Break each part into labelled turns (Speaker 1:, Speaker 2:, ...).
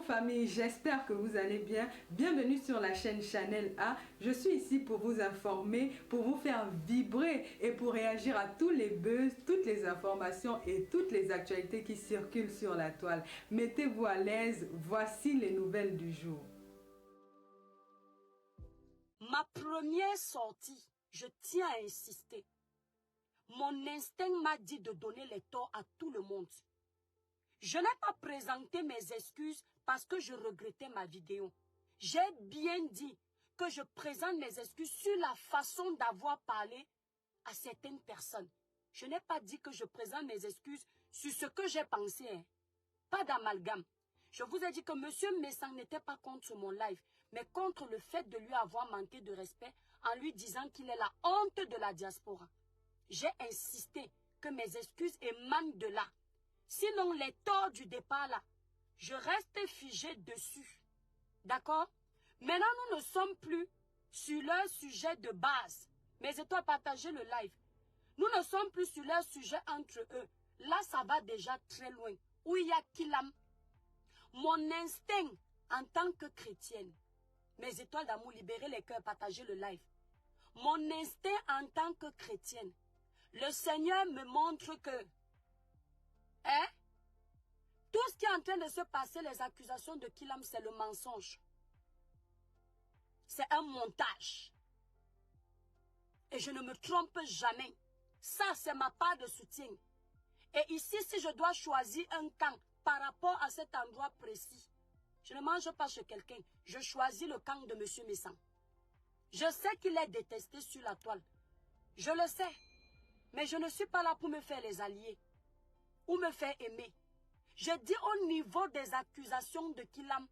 Speaker 1: famille, j'espère que vous allez bien. Bienvenue sur la chaîne Chanel A. Je suis ici pour vous informer, pour vous faire vibrer et pour réagir à tous les buzz, toutes les informations et toutes les actualités qui circulent sur la toile. Mettez-vous à l'aise, voici les nouvelles du jour.
Speaker 2: Ma première sortie, je tiens à insister. Mon instinct m'a dit de donner les torts à tout le monde. Je n'ai pas présenté mes excuses parce que je regrettais ma vidéo. J'ai bien dit que je présente mes excuses sur la façon d'avoir parlé à certaines personnes. Je n'ai pas dit que je présente mes excuses sur ce que j'ai pensé. Hein. Pas d'amalgame. Je vous ai dit que M. Messang n'était pas contre mon live, mais contre le fait de lui avoir manqué de respect en lui disant qu'il est la honte de la diaspora. J'ai insisté que mes excuses émanent de là. Sinon, les torts du départ là, je reste figé dessus. D'accord? Maintenant, nous ne sommes plus sur leur sujet de base. Mes étoiles, partagez le live. Nous ne sommes plus sur leur sujet entre eux. Là, ça va déjà très loin. Où il y a Kilam. Mon instinct en tant que chrétienne. Mes étoiles d'amour, libérez les cœurs, partagez le live. Mon instinct en tant que chrétienne. Le Seigneur me montre que tout ce qui est en train de se passer, les accusations de Kilam, c'est le mensonge. C'est un montage. Et je ne me trompe jamais. Ça, c'est ma part de soutien. Et ici, si je dois choisir un camp par rapport à cet endroit précis, je ne mange pas chez quelqu'un. Je choisis le camp de M. Messang. Je sais qu'il est détesté sur la toile. Je le sais. Mais je ne suis pas là pour me faire les alliés. Ou me faire aimer. Je dis au niveau des accusations de Kilam,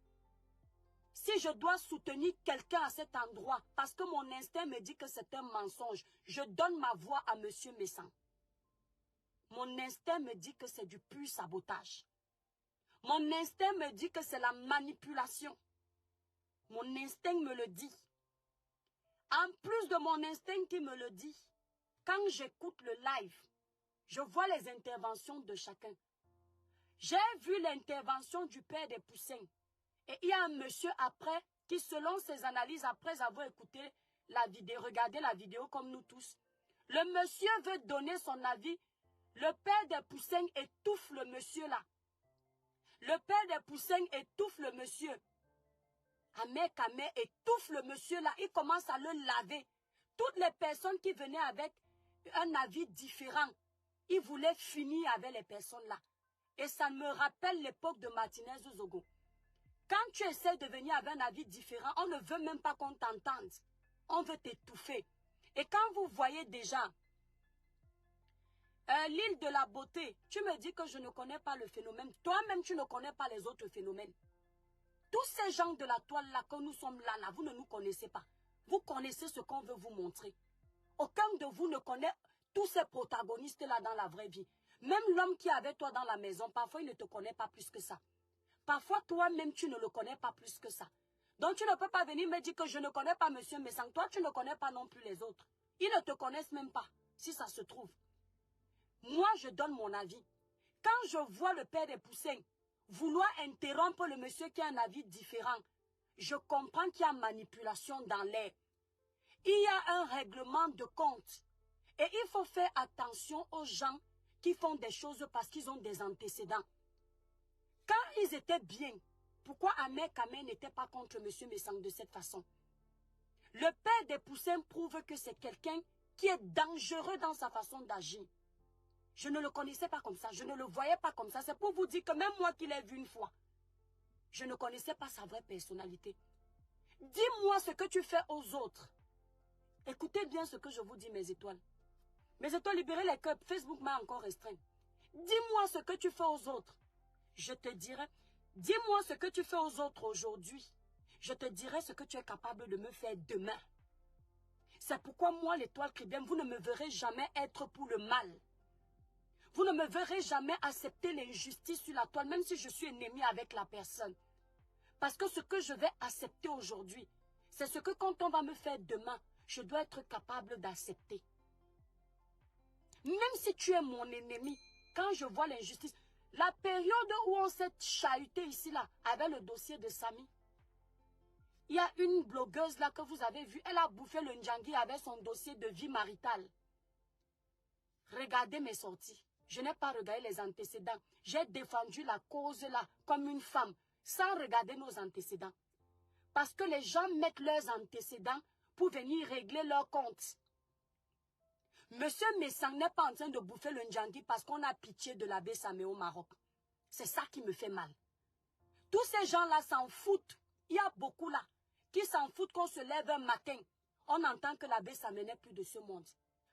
Speaker 2: si je dois soutenir quelqu'un à cet endroit, parce que mon instinct me dit que c'est un mensonge, je donne ma voix à M. Messang. Mon instinct me dit que c'est du pur sabotage. Mon instinct me dit que c'est la manipulation. Mon instinct me le dit. En plus de mon instinct qui me le dit, quand j'écoute le live, je vois les interventions de chacun. J'ai vu l'intervention du père des Poussins. Et il y a un monsieur après, qui selon ses analyses, après avoir écouté la vidéo, regardé la vidéo comme nous tous, le monsieur veut donner son avis. Le père des Poussins étouffe le monsieur là. Le père des Poussins étouffe le monsieur. Ahmed Kamé étouffe le monsieur là. Il commence à le laver. Toutes les personnes qui venaient avec un avis différent, il voulait finir avec les personnes là. Et ça me rappelle l'époque de Martinez Zogo. Quand tu essaies de venir avec un avis différent, on ne veut même pas qu'on t'entende. On veut t'étouffer. Et quand vous voyez déjà l'île de la beauté, tu me dis que je ne connais pas le phénomène. Toi-même, tu ne connais pas les autres phénomènes. Tous ces gens de la toile là, quand nous sommes là, vous ne nous connaissez pas. Vous connaissez ce qu'on veut vous montrer. Aucun de vous ne connaît tous ces protagonistes là dans la vraie vie. Même l'homme qui est avec toi dans la maison, parfois il ne te connaît pas plus que ça. Parfois toi-même tu ne le connais pas plus que ça. Donc tu ne peux pas venir me dire que je ne connais pas M. Messang. Toi tu ne connais pas non plus les autres. Ils ne te connaissent même pas, si ça se trouve. Moi je donne mon avis. Quand je vois le père des Poussins vouloir interrompre le monsieur qui a un avis différent, je comprends qu'il y a manipulation dans l'air. Il y a un règlement de compte. Et il faut faire attention aux gens qui font des choses parce qu'ils ont des antécédents. Quand ils étaient bien, pourquoi Ahmed Kamé n'était pas contre M. Messang de cette façon? Le père des Poussins prouve que c'est quelqu'un qui est dangereux dans sa façon d'agir. Je ne le connaissais pas comme ça, je ne le voyais pas comme ça. C'est pour vous dire que même moi qui l'ai vu une fois, je ne connaissais pas sa vraie personnalité. Dis-moi ce que tu fais aux autres. Écoutez bien ce que je vous dis, mes étoiles. Mes étoiles, libérez les cœurs. Facebook m'a encore restreint. Dis-moi ce que tu fais aux autres. Je te dirai, dis-moi ce que tu fais aux autres aujourd'hui. Je te dirai ce que tu es capable de me faire demain. C'est pourquoi moi, l'étoile chrétienne, vous ne me verrez jamais être pour le mal. Vous ne me verrez jamais accepter l'injustice sur la toile, même si je suis ennemi avec la personne. Parce que ce que je vais accepter aujourd'hui, c'est ce que quand on va me faire demain, je dois être capable d'accepter. Même si tu es mon ennemi, quand je vois l'injustice, La période où on s'est chahuté ici, là, avec le dossier de Samy, il y a une blogueuse là que vous avez vue, elle a bouffé le Ndjangi avec son dossier de vie maritale. Regardez mes sorties. Je n'ai pas regardé les antécédents. J'ai défendu la cause là comme une femme, sans regarder nos antécédents. Parce que les gens mettent leurs antécédents pour venir régler leurs comptes. Monsieur Messang n'est pas en train de bouffer le Ndjangi parce qu'on a pitié de l'abbé Samé au Maroc. C'est ça qui me fait mal. Tous ces gens-là s'en foutent. Il y a beaucoup là qui s'en foutent qu'on se lève un matin. On entend que l'abbé Samé n'est plus de ce monde.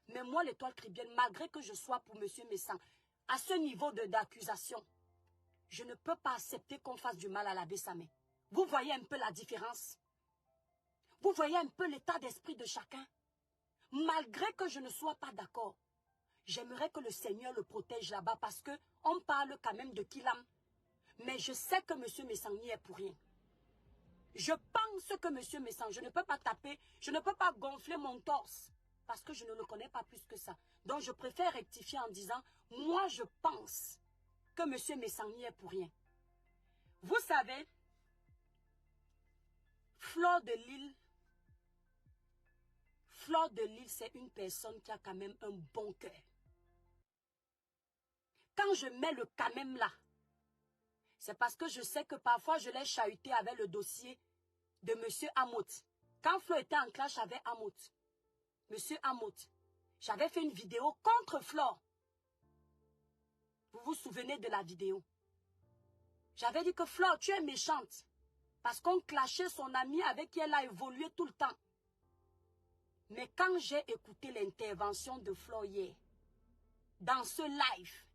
Speaker 2: Mais moi, l'étoile chrétienne, malgré que je sois pour monsieur Messang, à ce niveau d'accusation, je ne peux pas accepter qu'on fasse du mal à l'abbé Samé. Vous voyez un peu la différence? Vous voyez un peu l'état d'esprit de chacun? Malgré que je ne sois pas d'accord, j'aimerais que le Seigneur le protège là-bas parce qu'on parle quand même de Kilam. Mais je sais que M. Messang n'y est pour rien. Je pense que M. Messang, je ne peux pas taper, je ne peux pas gonfler mon torse parce que je ne le connais pas plus que ça. Donc je préfère rectifier en disant, moi je pense que M. Messang n'y est pour rien. Vous savez, Fleur de Lille, c'est une personne qui a quand même un bon cœur. Quand je mets le quand même là, c'est parce que je sais que parfois je l'ai chahuté avec le dossier de M. Amout. Quand Flo était en clash avec Amout, M. Amout, j'avais fait une vidéo contre Flore. Vous vous souvenez de la vidéo? J'avais dit que Flore, tu es méchante. Parce qu'on clashait son ami avec qui elle a évolué tout le temps. Mais quand j'ai écouté l'intervention de Flore hier, dans ce live,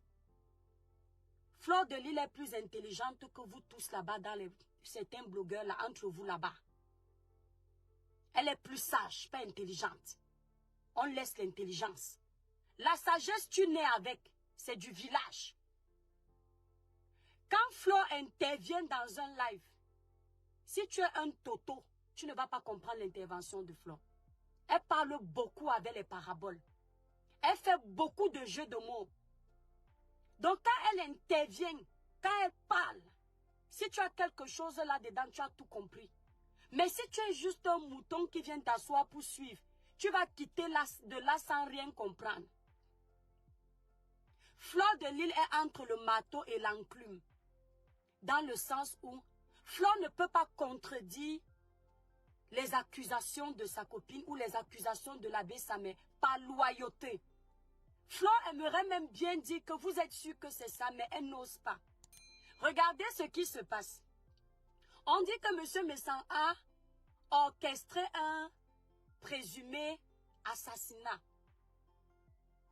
Speaker 2: Fleur de Lille est plus intelligente que vous tous là-bas, dans certains blogueurs là, entre vous là-bas. Elle est plus sage, pas intelligente. On laisse l'intelligence. La sagesse, tu nais avec, c'est du village. Quand Fleur intervient dans un live, si tu es un toto, tu ne vas pas comprendre l'intervention de Fleur. Elle parle beaucoup avec les paraboles. Elle fait beaucoup de jeux de mots. Donc quand elle intervient, quand elle parle, si tu as quelque chose là-dedans, tu as tout compris. Mais si tu es juste un mouton qui vient t'asseoir pour suivre, tu vas quitter de là sans rien comprendre. Fleur de Lille est entre le marteau et l'enclume. Dans le sens où Fleur ne peut pas contredire les accusations de sa copine ou les accusations de l'abbé Samé par loyauté. Fleur aimerait même bien dire que vous êtes sûr que c'est ça, mais elle n'ose pas. Regardez ce qui se passe. On dit que M. Messang a orchestré un présumé assassinat.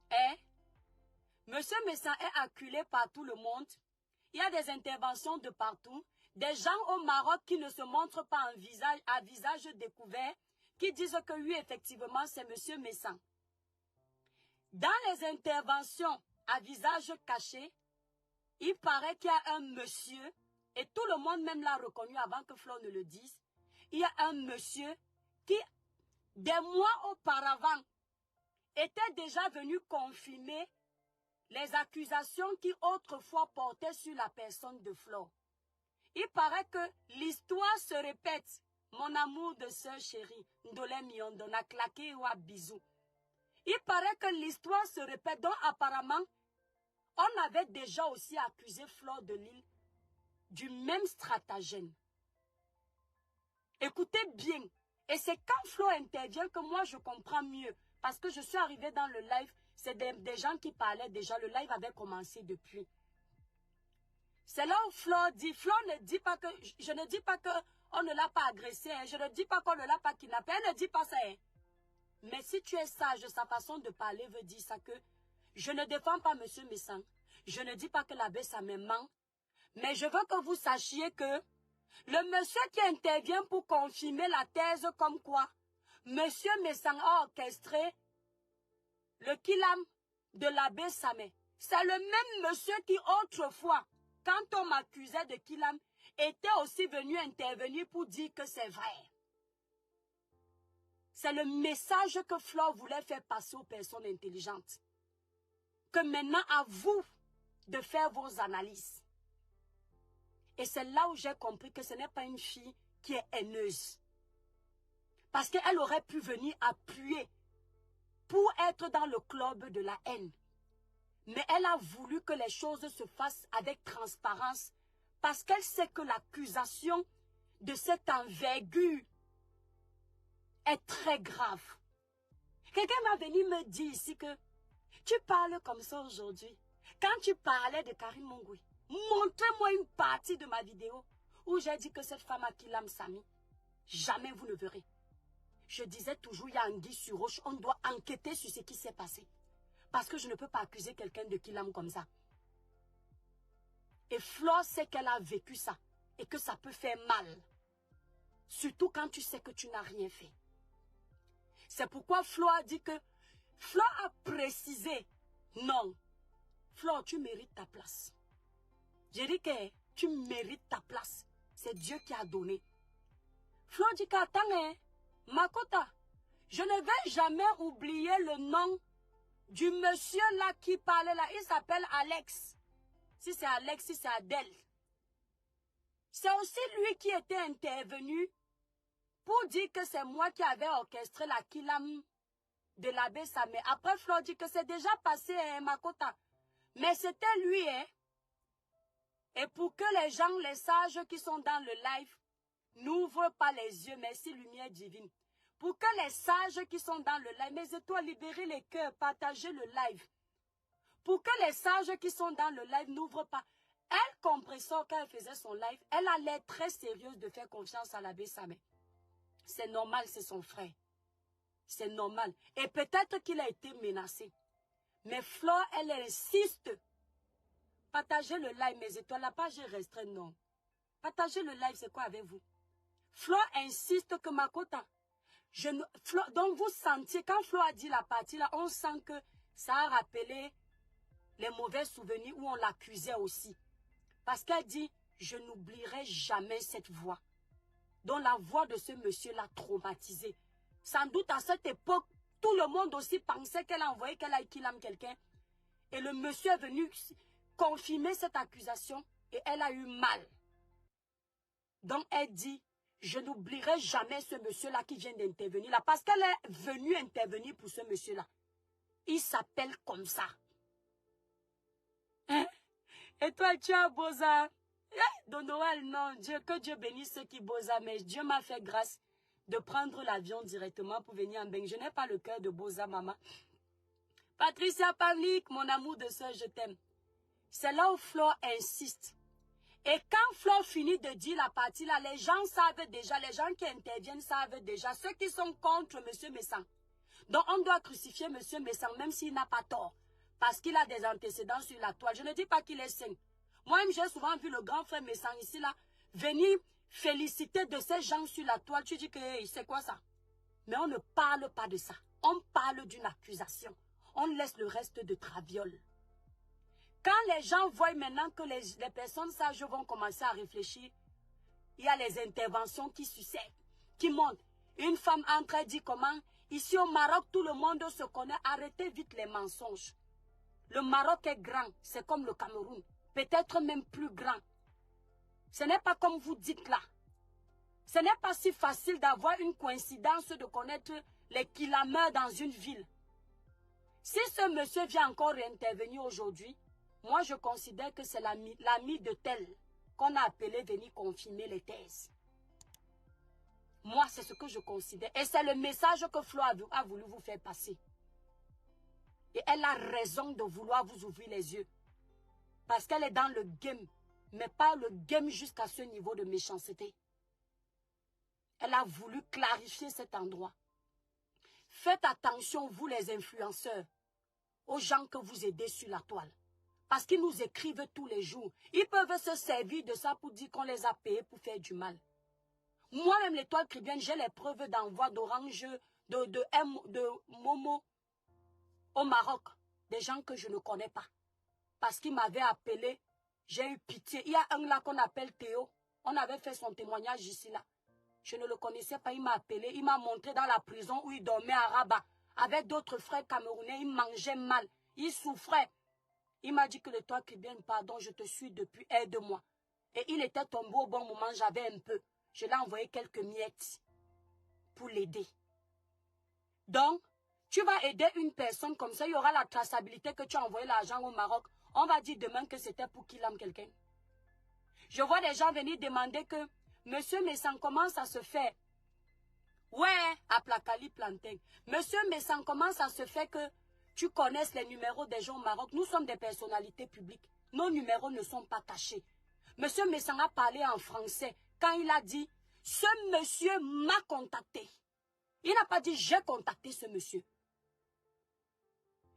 Speaker 2: Et M. Messang est acculé par tout le monde. Il y a des interventions de partout. Des gens au Maroc qui ne se montrent pas à visage découvert, qui disent que oui, effectivement, c'est M. Messang. Dans les interventions à visage caché, il paraît qu'il y a un monsieur, et tout le monde même l'a reconnu avant que Flo ne le dise, il y a un monsieur qui, des mois auparavant, était déjà venu confirmer les accusations qui autrefois portaient sur la personne de Flo. Il paraît que l'histoire se répète. Mon amour de sœur chérie, Ndolé Miondo, n'a claqué ou à bisous. Il paraît que l'histoire se répète, donc apparemment, on avait déjà aussi accusé Fleur de Lille du même stratagème. Écoutez bien, et c'est quand Fleur intervient que moi je comprends mieux, parce que je suis arrivée dans le live, c'est des gens qui parlaient déjà, le live avait commencé depuis. C'est là où Fleur dit, Fleur ne dit pas que, je ne dis pas qu'on ne l'a pas agressé, hein, je ne dis pas qu'on ne l'a pas kidnappé, elle ne dit pas ça. Hein. Mais si tu es sage, sa façon de parler veut dire ça que je ne défends pas M. Messang. Je ne dis pas que l'abbé Samé ment. Mais je veux que vous sachiez que le monsieur qui intervient pour confirmer la thèse comme quoi M. Messang a orchestré le kilam de l'abbé Samé. C'est le même monsieur qui autrefois, quand on m'accusait de kilam, était aussi venu intervenir pour dire que c'est vrai. C'est le message que Flore voulait faire passer aux personnes intelligentes. Que maintenant, à vous, de faire vos analyses. Et c'est là où j'ai compris que ce n'est pas une fille qui est haineuse. Parce qu'elle aurait pu venir appuyer pour être dans le club de la haine. Mais elle a voulu que les choses se fassent avec transparence parce qu'elle sait que l'accusation de cette envergure est très grave. Quelqu'un va venir me dire ici que tu parles comme ça aujourd'hui. Quand tu parlais de Karim Mongoui, montrez-moi une partie de ma vidéo où j'ai dit que cette femme a Kilam Sami. Jamais vous ne verrez. Je disais toujours, il y a anguille sur roche, on doit enquêter sur ce qui s'est passé. Parce que je ne peux pas accuser quelqu'un de Kilam comme ça. Et Flore sait qu'elle a vécu ça et que ça peut faire mal. Surtout quand tu sais que tu n'as rien fait. C'est pourquoi Flore a dit que... Flore a précisé, non, Flore, tu mérites ta place. J'ai dit que tu mérites ta place. C'est Dieu qui a donné. Flore dit qu'attends, Makota, je ne vais jamais oublier le nom du monsieur là qui parlait là. Il s'appelle Alex. Si c'est Alex, si c'est Adèle. C'est aussi lui qui était intervenu pour dire que c'est moi qui avais orchestré la Kilam de l'abbé Samé. Après, Flore dit que c'est déjà passé, Makota. Mais c'était lui, hein. Et pour que les gens, les sages qui sont dans le live, n'ouvrent pas les yeux, merci lumière divine. Pour que les sages qui sont dans le live, mes étoiles, libérez les cœurs, partagez le live. Pour que les sages qui sont dans le live n'ouvrent pas. Elle comprenait ça quand elle faisait son live. Elle a l'air très sérieuse de faire confiance à l'abbé Samé. C'est normal, c'est son frère. C'est normal. Et peut-être qu'il a été menacé. Mais Flore, elle insiste. Partagez le live, mes étoiles. La page est restreinte, non. Partagez le live, c'est quoi avec vous? Flore insiste que Makota, donc vous sentiez, quand Flore a dit la partie là, on sent que ça a rappelé les mauvais souvenirs où on l'accusait aussi. Parce qu'elle dit, je n'oublierai jamais cette voix. Donc la voix de ce monsieur l'a traumatisée. Sans doute à cette époque, tout le monde aussi pensait qu'elle a envoyé, qu'elle a Kilam quelqu'un. Et le monsieur est venu confirmer cette accusation et elle a eu mal. Donc elle dit, je n'oublierai jamais ce monsieur-là qui vient d'intervenir là. Parce qu'elle est venue intervenir pour ce monsieur-là. Il s'appelle comme ça. Hein? Et toi, tu as Boza. Don Noël, non. Dieu, que Dieu bénisse ceux qui Boza. Mais Dieu m'a fait grâce de prendre l'avion directement pour venir en Beng. Je n'ai pas le cœur de Boza, maman. Patricia Panique, mon amour de soeur, je t'aime. C'est là où Flore insiste. Et quand Flore finit de dire la partie là, les gens savent déjà, les gens qui interviennent savent déjà, ceux qui sont contre M. Messang. Donc on doit crucifier M. Messang même s'il n'a pas tort. Parce qu'il a des antécédents sur la toile. Je ne dis pas qu'il est saint. Moi-même, j'ai souvent vu le grand frère Messang ici là, venir féliciter de ces gens sur la toile. Tu dis que hey, c'est quoi ça? Mais on ne parle pas de ça. On parle d'une accusation. On laisse le reste de traviole. Quand les gens voient maintenant que les personnes sages vont commencer à réfléchir, il y a les interventions qui succèdent, qui montent. Une femme entre et dit comment? Ici au Maroc, tout le monde se connaît. Arrêtez vite les mensonges. Le Maroc est grand, c'est comme le Cameroun. Peut-être même plus grand. Ce n'est pas comme vous dites là. Ce n'est pas si facile d'avoir une coïncidence de connaître les kilameurs dans une ville. Si ce monsieur vient encore réintervenir aujourd'hui, moi je considère que c'est l'ami de tel qu'on a appelé venir confirmer les thèses. Moi c'est ce que je considère. Et c'est le message que Flore a voulu vous faire passer. Et elle a raison de vouloir vous ouvrir les yeux. Parce qu'elle est dans le game. Mais pas le game jusqu'à ce niveau de méchanceté. Elle a voulu clarifier cet endroit. Faites attention, vous les influenceurs, aux gens que vous aidez sur la toile. Parce qu'ils nous écrivent tous les jours. Ils peuvent se servir de ça pour dire qu'on les a payés pour faire du mal. Moi-même, l'étoile chrétienne, j'ai les preuves d'envoi d'Orange, de Momo au Maroc. Des gens que je ne connais pas. Parce qu'ils m'avaient appelé, j'ai eu pitié. Il y a un là qu'on appelle Théo. On avait fait son témoignage ici là. Je ne le connaissais pas, il m'a appelé. Il m'a montré dans la prison où il dormait à Rabat. Avec d'autres frères camerounais, il mangeait mal. Il souffrait. Il m'a dit que le toit Caribbean, pardon, je te suis depuis, aide-moi. Et il était tombé au bon moment, j'avais un peu. Je l'ai envoyé quelques miettes pour l'aider. Donc, tu vas aider une personne comme ça, il y aura la traçabilité que tu as envoyé l'argent au Maroc. On va dire demain que c'était pour qu'il aime quelqu'un. Je vois des gens venir demander que Monsieur Messan, comment ça se fait? Ouais, à Placali Plantain. Monsieur Messan, comment ça se fait que tu connaisses les numéros des gens au Maroc? Nous sommes des personnalités publiques. Nos numéros ne sont pas cachés. Monsieur Messan a parlé en français quand il a dit « Ce monsieur m'a contacté ». Il n'a pas dit « J'ai contacté ce monsieur ».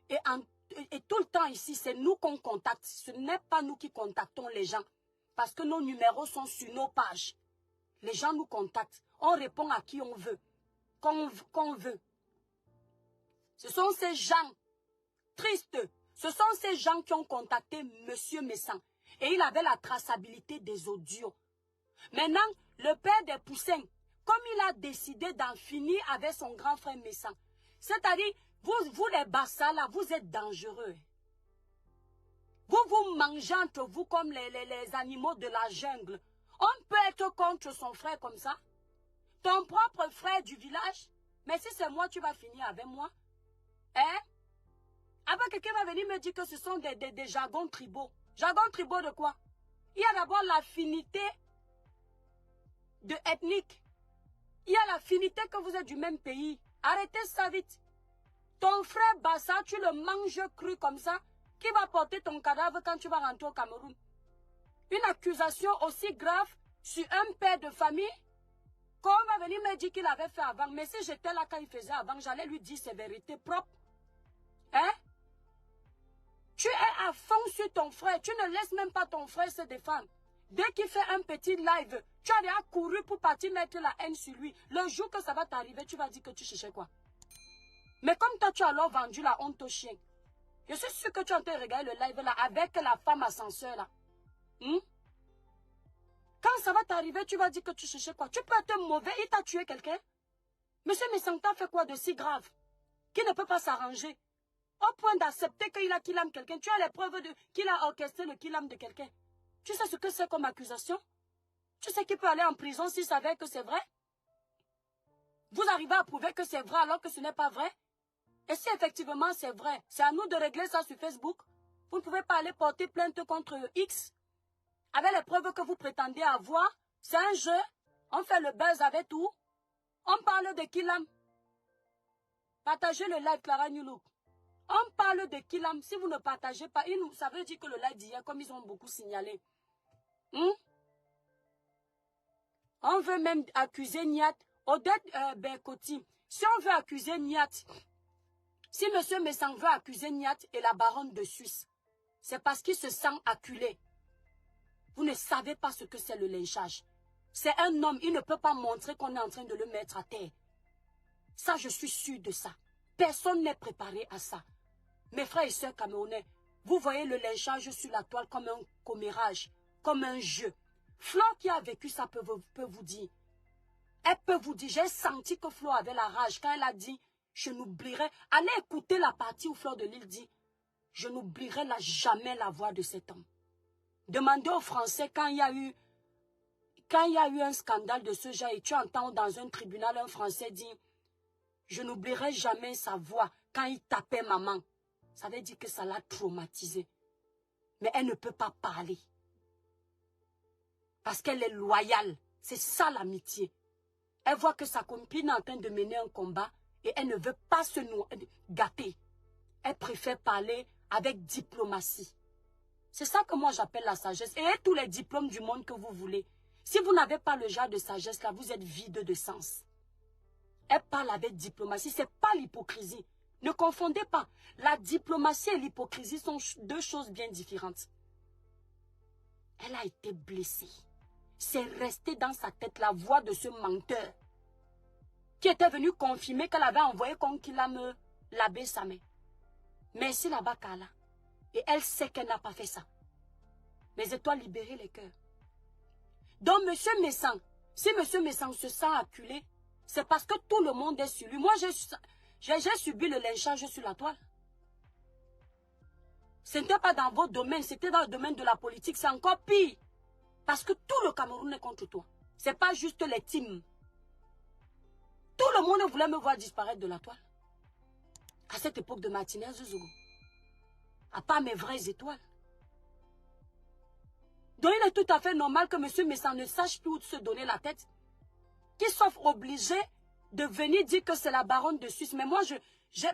Speaker 2: Et tout le temps ici, c'est nous qu'on contacte. Ce n'est pas nous qui contactons les gens. Parce que nos numéros sont sur nos pages. Les gens nous contactent. On répond à qui on veut. Quand on veut. Ce sont ces gens tristes. Ce sont ces gens qui ont contacté Monsieur Messan. Et il avait la traçabilité des audios. Maintenant, le père des poussins, comme il a décidé d'en finir avec son grand frère Messan, c'est-à-dire, vous les bassas là, vous êtes dangereux. Vous mangez entre vous comme les animaux de la jungle. On peut être contre son frère comme ça. Ton propre frère du village. Mais si c'est moi, tu vas finir avec moi. Hein? Après, quelqu'un va venir me dire que ce sont des jargons tribaux. Jargons tribaux de quoi? Il y a d'abord l'affinité de ethnique. Il y a l'affinité que vous êtes du même pays. Arrêtez ça vite. Ton frère Bassa, tu le manges cru comme ça. Qui va porter ton cadavre quand tu vas rentrer au Cameroun? Une accusation aussi grave sur un père de famille qu'on va venir me dire qu'il avait fait avant. Mais si j'étais là quand il faisait avant, j'allais lui dire ses vérités propres. Hein? Tu es à fond sur ton frère. Tu ne laisses même pas ton frère se défendre. Dès qu'il fait un petit live, tu as déjà couru pour partir mettre la haine sur lui. Le jour que ça va t'arriver, tu vas dire que tu cherchais quoi? Mais comme toi, tu as alors vendu la honte au chien. Je suis sûr que tu es en train de regarder le live là avec la femme ascenseur là. Quand ça va t'arriver, tu vas dire que tu cherchais quoi? Tu peux être mauvais, il t'a tué quelqu'un. Monsieur Messanta fait quoi de si grave? Qui ne peut pas s'arranger? Au point d'accepter qu'il aime quelqu'un. Tu as les preuves qu'il a orchestré le kill de quelqu'un. Tu sais ce que c'est comme accusation? Tu sais qu'il peut aller en prison s'il savait que c'est vrai? Vous arrivez à prouver que c'est vrai alors que ce n'est pas vrai? Et si effectivement c'est vrai, c'est à nous de régler ça sur Facebook. Vous ne pouvez pas aller porter plainte contre X. Avec les preuves que vous prétendez avoir, c'est un jeu. On fait le buzz avec tout. On parle de Kilam. Partagez le live Clara New Look. On parle de Kilam. Si vous ne partagez pas, ça veut dire que le live d'hier, comme ils ont beaucoup signalé. On veut même accuser Niat. Odette Berkoti. Si on veut accuser Niat, si M. Messan veut accuser Niat et la baronne de Suisse, c'est parce qu'il se sent acculé. Vous ne savez pas ce que c'est le lynchage. C'est un homme, il ne peut pas montrer qu'on est en train de le mettre à terre. Ça, je suis sûr de ça. Personne n'est préparé à ça. Mes frères et sœurs camerounais, vous voyez le lynchage sur la toile comme un commérage, comme un jeu. Flo qui a vécu ça peut vous dire. Elle peut vous dire, j'ai senti que Flo avait la rage quand elle a dit, je n'oublierai. Allez écouter la partie où Fleur de Lille dit, je n'oublierai jamais la voix de cet homme. Demandez aux Français quand il y a eu un scandale de ce genre et tu entends dans un tribunal un Français dire, je n'oublierai jamais sa voix quand il tapait maman. Ça veut dire que ça l'a traumatisée. Mais elle ne peut pas parler. Parce qu'elle est loyale. C'est ça l'amitié. Elle voit que sa copine est en train de mener un combat et elle ne veut pas se gâter. Elle préfère parler avec diplomatie. C'est ça que moi j'appelle la sagesse. Et tous les diplômes du monde que vous voulez. Si vous n'avez pas le genre de sagesse là, vous êtes vide de sens. Elle parle avec diplomatie, c'est pas l'hypocrisie. Ne confondez pas. La diplomatie et l'hypocrisie sont deux choses bien différentes. Elle a été blessée. C'est resté dans sa tête la voix de ce menteur qui était venu confirmer qu'elle avait envoyé Konkilam laver sa main. Merci là-bas, Kala. Et elle sait qu'elle n'a pas fait ça. Les étoiles libérer les cœurs. Donc, monsieur Messan, si monsieur Messan se sent acculé, c'est parce que tout le monde est sur lui. Moi, j'ai subi le lynchage sur la toile. Ce n'était pas dans votre domaine, c'était dans le domaine de la politique. C'est encore pire. Parce que tout le Cameroun est contre toi. Ce n'est pas juste les teams. Tout le monde voulait me voir disparaître de la toile. À cette époque de Martinez Zouzou. À part mes vraies étoiles. Donc il est tout à fait normal que M. Messant ne sache plus où se donner la tête. Qu'il soit obligé de venir dire que c'est la baronne de Suisse. Mais moi,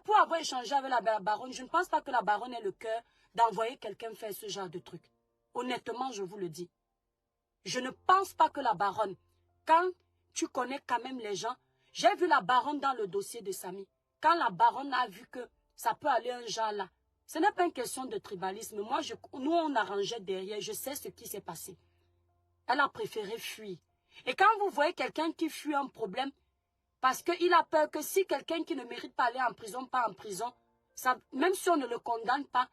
Speaker 2: pour avoir échangé avec la baronne, je ne pense pas que la baronne ait le cœur d'envoyer quelqu'un faire ce genre de truc. Honnêtement, je vous le dis. Je ne pense pas que la baronne, quand tu connais quand même les gens, j'ai vu la baronne dans le dossier de Samy. Quand la baronne a vu que ça peut aller un genre là, ce n'est pas une question de tribalisme. Moi, nous, on arrangeait derrière, je sais ce qui s'est passé. Elle a préféré fuir. Et quand vous voyez quelqu'un qui fuit un problème, parce qu'il a peur que si quelqu'un qui ne mérite pas aller en prison, pas en prison, ça, même si on ne le condamne pas,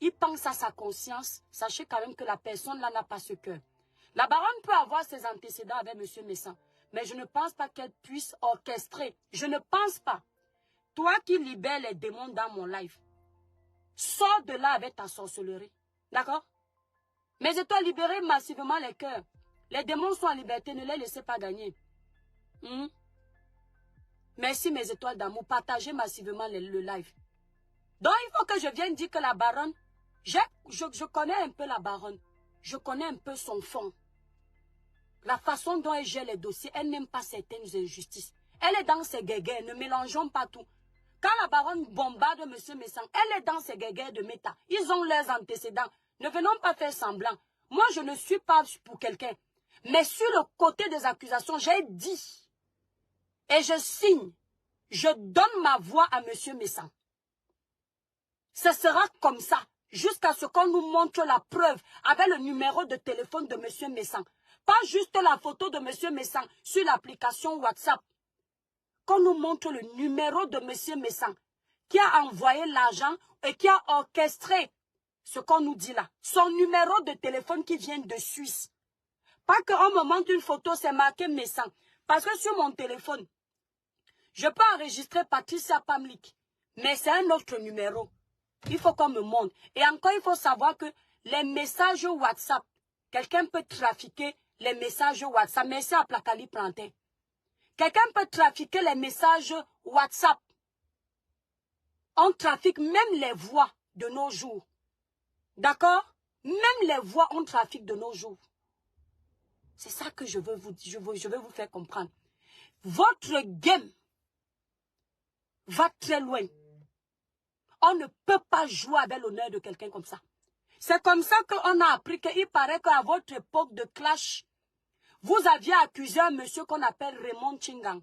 Speaker 2: il pense à sa conscience, sachez quand même que la personne là n'a pas ce cœur. La baronne peut avoir ses antécédents avec M. Messant, mais je ne pense pas qu'elle puisse orchestrer. Je ne pense pas. Toi qui libères les démons dans mon live, sors de là avec ta sorcellerie. D'accord? Mais je dois libérer massivement les cœurs. Les démons sont en liberté, ne les laissez pas gagner. Merci mes étoiles d'amour, partagez massivement le live. Donc il faut que je vienne dire que la baronne, je connais un peu la baronne, je connais un peu son fond. La façon dont elle gère les dossiers, elle n'aime pas certaines injustices. Elle est dans ses guéguerres, ne mélangeons pas tout. Quand la baronne bombarde M. Messant, elle est dans ses guéguerres de méta. Ils ont leurs antécédents. Ne venons pas faire semblant. Moi, je ne suis pas pour quelqu'un. Mais sur le côté des accusations, j'ai dit, et je signe, je donne ma voix à M. Messant. Ce sera comme ça, jusqu'à ce qu'on nous montre la preuve avec le numéro de téléphone de M. Messant. Pas juste la photo de M. Messant sur l'application WhatsApp. Qu'on nous montre le numéro de M. Messant, qui a envoyé l'argent et qui a orchestré ce qu'on nous dit là. Son numéro de téléphone qui vient de Suisse. Pas qu'au moment d'une photo, c'est marqué Messant. Parce que sur mon téléphone, je peux enregistrer Patricia Pamlik. Mais c'est un autre numéro. Il faut qu'on me montre. Et encore, il faut savoir que les messages WhatsApp, quelqu'un peut trafiquer les messages WhatsApp. Merci à Placali Plantain. Quelqu'un peut trafiquer les messages WhatsApp. On trafique même les voix de nos jours. D'accord? Même les voix, on trafique de nos jours. C'est ça que je veux vous dire, je veux vous faire comprendre. Votre game va très loin. On ne peut pas jouer avec l'honneur de quelqu'un comme ça. C'est comme ça qu'on a appris qu'il paraît qu'à votre époque de clash, vous aviez accusé un monsieur qu'on appelle Raymond Chingang.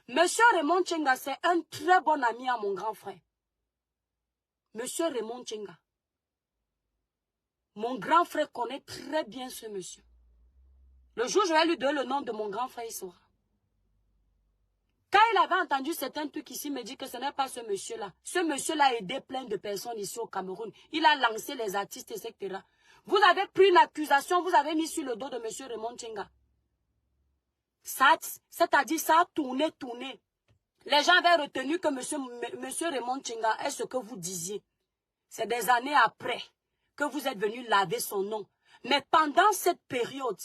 Speaker 2: Monsieur Raymond Chinga, c'est un très bon ami à mon grand frère. Monsieur Raymond Chinga. Mon grand frère connaît très bien ce monsieur. Le jour où je vais lui donner le nom de mon grand frère, il saura. Quand il avait entendu certains trucs ici, il me dit que ce n'est pas ce monsieur-là. Ce monsieur-là a aidé plein de personnes ici au Cameroun. Il a lancé les artistes, etc. Vous avez pris une accusation, vous avez mis sur le dos de monsieur Raymond Chinga. C'est-à-dire ça a tourné. Les gens avaient retenu que monsieur Raymond Chinga est ce que vous disiez. C'est des années après que vous êtes venu laver son nom. Mais pendant cette période,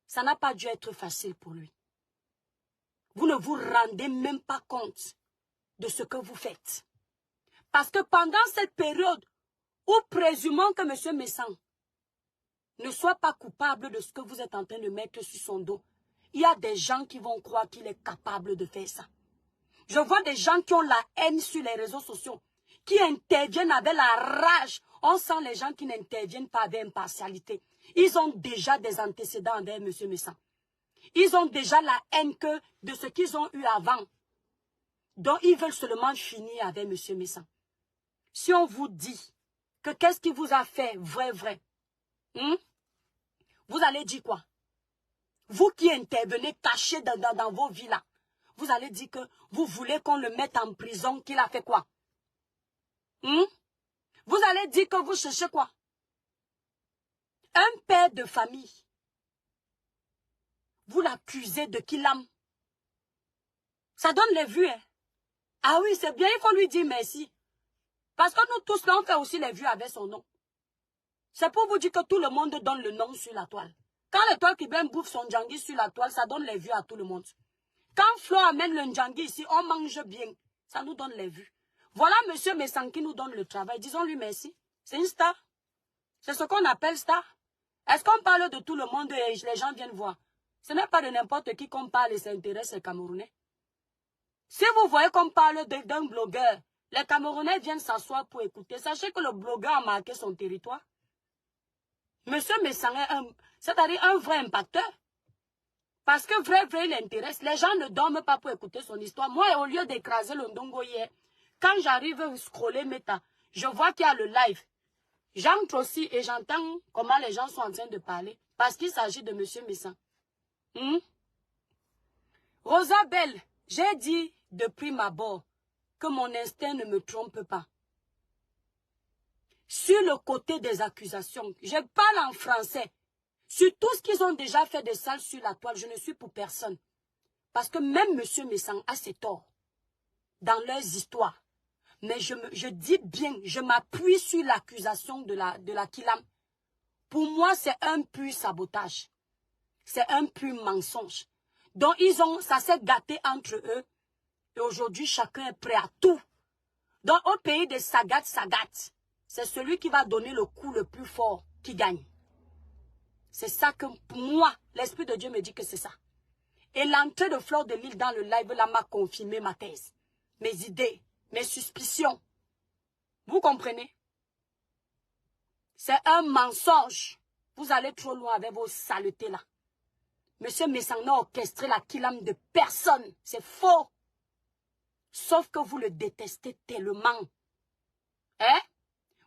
Speaker 2: ça n'a pas dû être facile pour lui. Vous ne vous rendez même pas compte de ce que vous faites. Parce que pendant cette période où présumons que M. Messant ne soit pas coupable de ce que vous êtes en train de mettre sur son dos, il y a des gens qui vont croire qu'il est capable de faire ça. Je vois des gens qui ont la haine sur les réseaux sociaux, qui interviennent avec la rage. On sent les gens qui n'interviennent pas avec impartialité. Ils ont déjà des antécédents avec M. Messant. Ils ont déjà la haine de ce qu'ils ont eu avant. Donc, ils veulent seulement finir avec M. Messant. Si on vous dit que qu'est-ce qu'il vous a fait, vrai, vous allez dire quoi? Vous qui intervenez cachés dans vos vies là, vous allez dire que vous voulez qu'on le mette en prison, qu'il a fait quoi? Vous allez dire que vous cherchez quoi? Un père de famille. Vous l'accusez de Kilam. Ça donne les vues, hein? Ah oui, c'est bien, il faut lui dire merci. Parce que nous tous, là, on fait aussi les vues avec son nom. C'est pour vous dire que tout le monde donne le nom sur la toile. Quand l'étoile qui vient bouffe son djangui sur la toile, ça donne les vues à tout le monde. Quand Flo amène le djangui ici, on mange bien. Ça nous donne les vues. Voilà monsieur Messan qui nous donne le travail. Disons-lui merci. C'est une star. C'est ce qu'on appelle star. Est-ce qu'on parle de tout le monde et les gens viennent voir? Ce n'est pas de n'importe qui qu'on parle et ça intéresse les Camerounais. Si vous voyez qu'on parle d'un blogueur, les Camerounais viennent s'asseoir pour écouter. Sachez que le blogueur a marqué son territoire. Monsieur Messan est c'est-à-dire un vrai impacteur. Parce que vrai, il intéresse. Les gens ne dorment pas pour écouter son histoire. Moi, au lieu d'écraser le ndongo hier, quand j'arrive à scroller Meta, je vois qu'il y a le live. J'entre aussi et j'entends comment les gens sont en train de parler. Parce qu'il s'agit de monsieur Messan. Rosa Belle, j'ai dit de prime abord que mon instinct ne me trompe pas. Sur le côté des accusations, je parle en français. Sur tout ce qu'ils ont déjà fait de sale sur la toile, je ne suis pour personne. Parce que même M. Messan a ses torts dans leurs histoires. Mais je dis bien, je m'appuie sur l'accusation de la Kilam. Pour moi, c'est un pur sabotage. C'est un pur mensonge. Donc, ça s'est gâté entre eux. Et aujourd'hui, chacun est prêt à tout. Donc, au pays des Sagat, c'est celui qui va donner le coup le plus fort qui gagne. C'est ça que, pour moi, l'Esprit de Dieu me dit que c'est ça. Et l'entrée de Fleur de Lille dans le live, là, m'a confirmé ma thèse. Mes idées, mes suspicions. Vous comprenez? C'est un mensonge. Vous allez trop loin avec vos saletés là. Monsieur Messan n'a orchestré la Kilam de personne. C'est faux. Sauf que vous le détestez tellement. Hein?